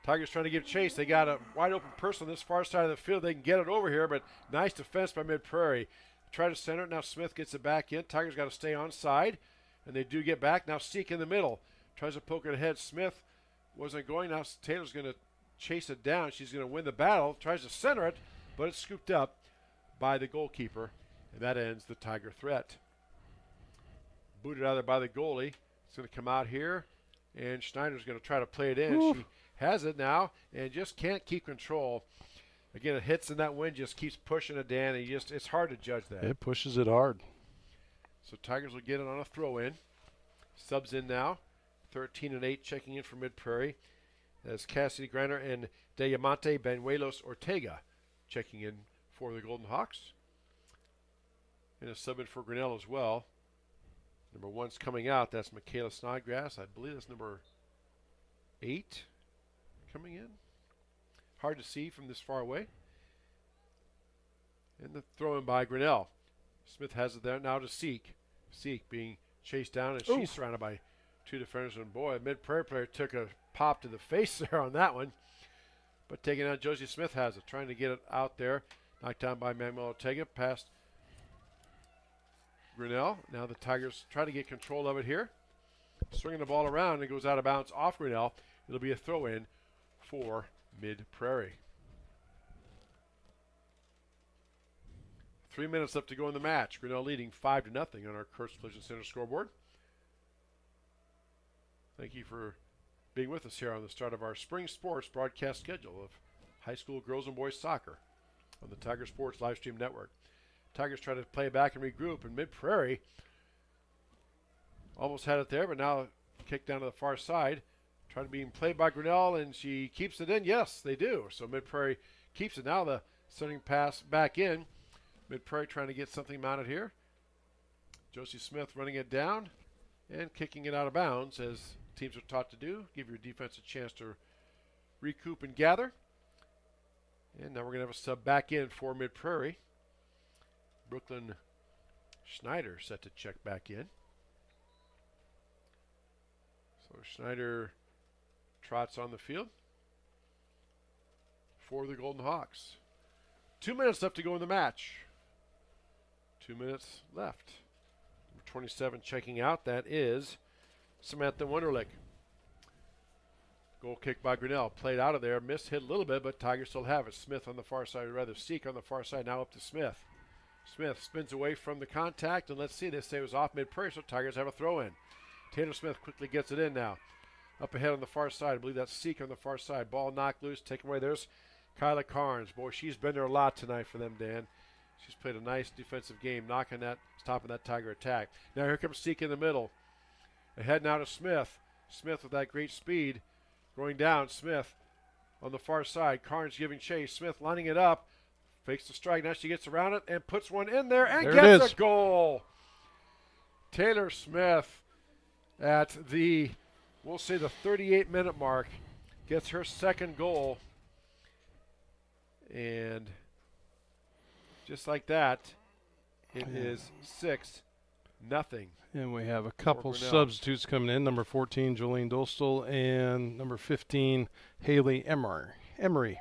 Tigers trying to give chase. They got a wide open person on this far side of the field. They can get it over here, but nice defense by Mid-Prairie. Try to center it. Now Smith gets it back in. Tigers got to stay on side, and they do get back. Now Seek in the middle. Tries to poke it ahead. Smith wasn't going. Now Taylor's going to chase it down. She's going to win the battle. Tries to center it, but it's scooped up by the goalkeeper, and that ends the Tiger threat. Booted out of there by the goalie. It's going to come out here, and Schneider's going to try to play it in. Ooh. She has it now and just can't keep control. Again, it hits in that wind, just keeps pushing it, Dan, and it's hard to judge that. It pushes it hard. So Tigers will get it on a throw-in. Subs in now. 13-8 checking in for Mid-Prairie. That's Cassidy Greiner and Diamante Benuelos Ortega checking in for the Golden Hawks. And a sub in for Grinnell as well. Number 1's coming out. That's Michaela Snodgrass. I believe that's number 8 coming in. Hard to see from this far away. And the throw in by Grinnell. Smith has it there now to Seek. Seek being chased down, and she's surrounded by 2 defenders. And boy, a Mid-Prairie player took a pop to the face there on that one. But taking out Josie Smith has it, trying to get it out there. Knocked down by Manuel Ortega, past Grinnell. Now the Tigers try to get control of it here. Swinging the ball around, and it goes out of bounds off Grinnell. It'll be a throw-in for Mid-Prairie. 3 minutes left to go in the match. Grinnell leading 5-0 on our Kurtz Collision Center scoreboard. Thank you for being with us here on the start of our spring sports broadcast schedule of high school girls and boys soccer on the Tiger Sports Livestream Network. Tigers try to play back and regroup, and Mid-Prairie almost had it there, but now kicked down to the far side. Trying to be played by Grinnell, and she keeps it in. Yes, they do. So Mid-Prairie keeps it. Now the sending pass back in. Mid-Prairie trying to get something mounted here. Josie Smith running it down and kicking it out of bounds, as teams are taught to do. Give your defense a chance to recoup and gather. And now we're going to have a sub back in for Mid-Prairie. Brooklyn Schneider set to check back in. So Schneider trots on the field for the Golden Hawks. 2 minutes left to go in the match. 2 minutes left. Number 27 checking out. That is Samantha Wunderlich. Goal kick by Grinnell. Played out of there. Missed, hit a little bit, but Tigers still have it. Smith on the far side, or rather Seek on the far side. Now up to Smith. Smith spins away from the contact, and let's see, they say it was off Mid-Prairie, so Tigers have a throw-in. Taylor Smith quickly gets it in now. Up ahead on the far side. I believe that's Seek on the far side. Ball knocked loose, taken away. There's Kyla Carnes, boy, she's been there a lot tonight for them, Dan. She's played a nice defensive game, stopping that Tiger attack. Now here comes Seek in the middle. Ahead now to Smith. Smith with that great speed. Going down, Smith on the far side. Carnes giving chase. Smith lining it up. Fakes the strike. Now she gets around it and puts one in there and gets a goal. Taylor Smith at the, we'll say the 38-minute mark, gets her second goal. And just like that, it is 6-0. And we have a couple substitutes coming in. Number 14, Jolene Dostal, and number 15, Haley Emery.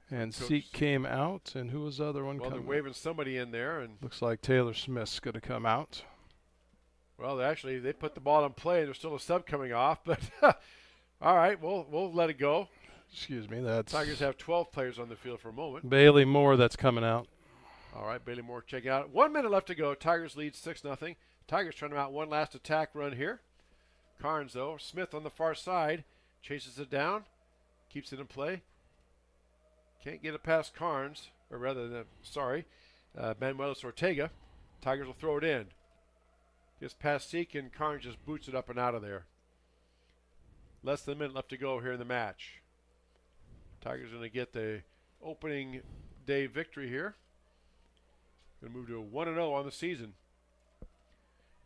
And Seek came out, and who was the other one? Well, they're waving somebody in there, and looks like Taylor Smith's going to come out. Well, they put the ball in play, and there's still a sub coming off, but all right, we'll let it go. Excuse me, that's Tigers have 12 players on the field for a moment. Bailey Moore that's coming out. All right, Bailey Moore checking out. 1 minute left to go. Tigers lead 6-0. Tigers trying to mount one last attack run here. Carnes, though. Smith on the far side. Chases it down. Keeps it in play. Can't get it past Carnes. Or rather, Manuelos Ortega. Tigers will throw it in. Gets past Seek, and Carnes just boots it up and out of there. Less than a minute left to go here in the match. Tigers going to get the opening day victory here. Going to move to a 1-0 on the season.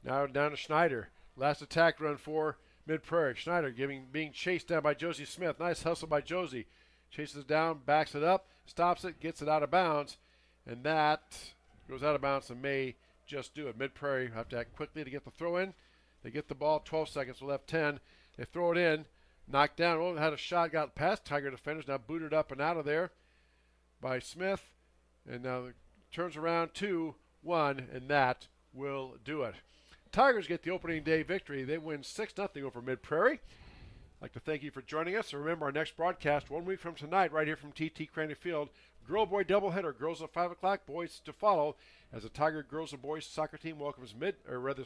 Now down to Schneider. Last attack run for Mid-Prairie. Schneider being chased down by Josie Smith. Nice hustle by Josie. Chases it down, backs it up, stops it, gets it out of bounds. And that goes out of bounds and may just do it. Mid-Prairie have to act quickly to get the throw in. They get the ball, 12 seconds, we'll have 10. They throw it in, knocked down. Oh, had a shot, got past Tiger defenders, now booted up and out of there by Smith. And now turns around 2-1, and that will do it. Tigers get the opening day victory. They win 6-0 over Mid-Prairie. I'd like to thank you for joining us. And remember, our next broadcast 1 week from tonight, right here from TT Cranny Field. Girl-boy doubleheader. Girls at 5 o'clock, boys to follow, as the Tiger girls and boys soccer team welcomes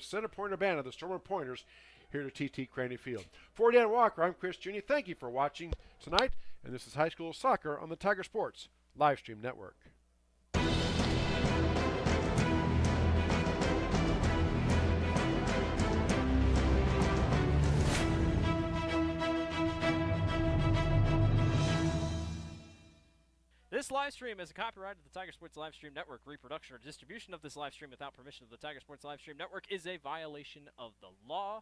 Center Point Urbana, the Stormer Pointers, here to TT Cranny Field. For Dan Walker, I'm Chris Junior. Thank you for watching tonight, and this is High School Soccer on the Tiger Sports Livestream Network. This live stream is a copyright of the Tiger Sports Livestream Network. Reproduction or distribution of this live stream without permission of the Tiger Sports Livestream Network is a violation of the law.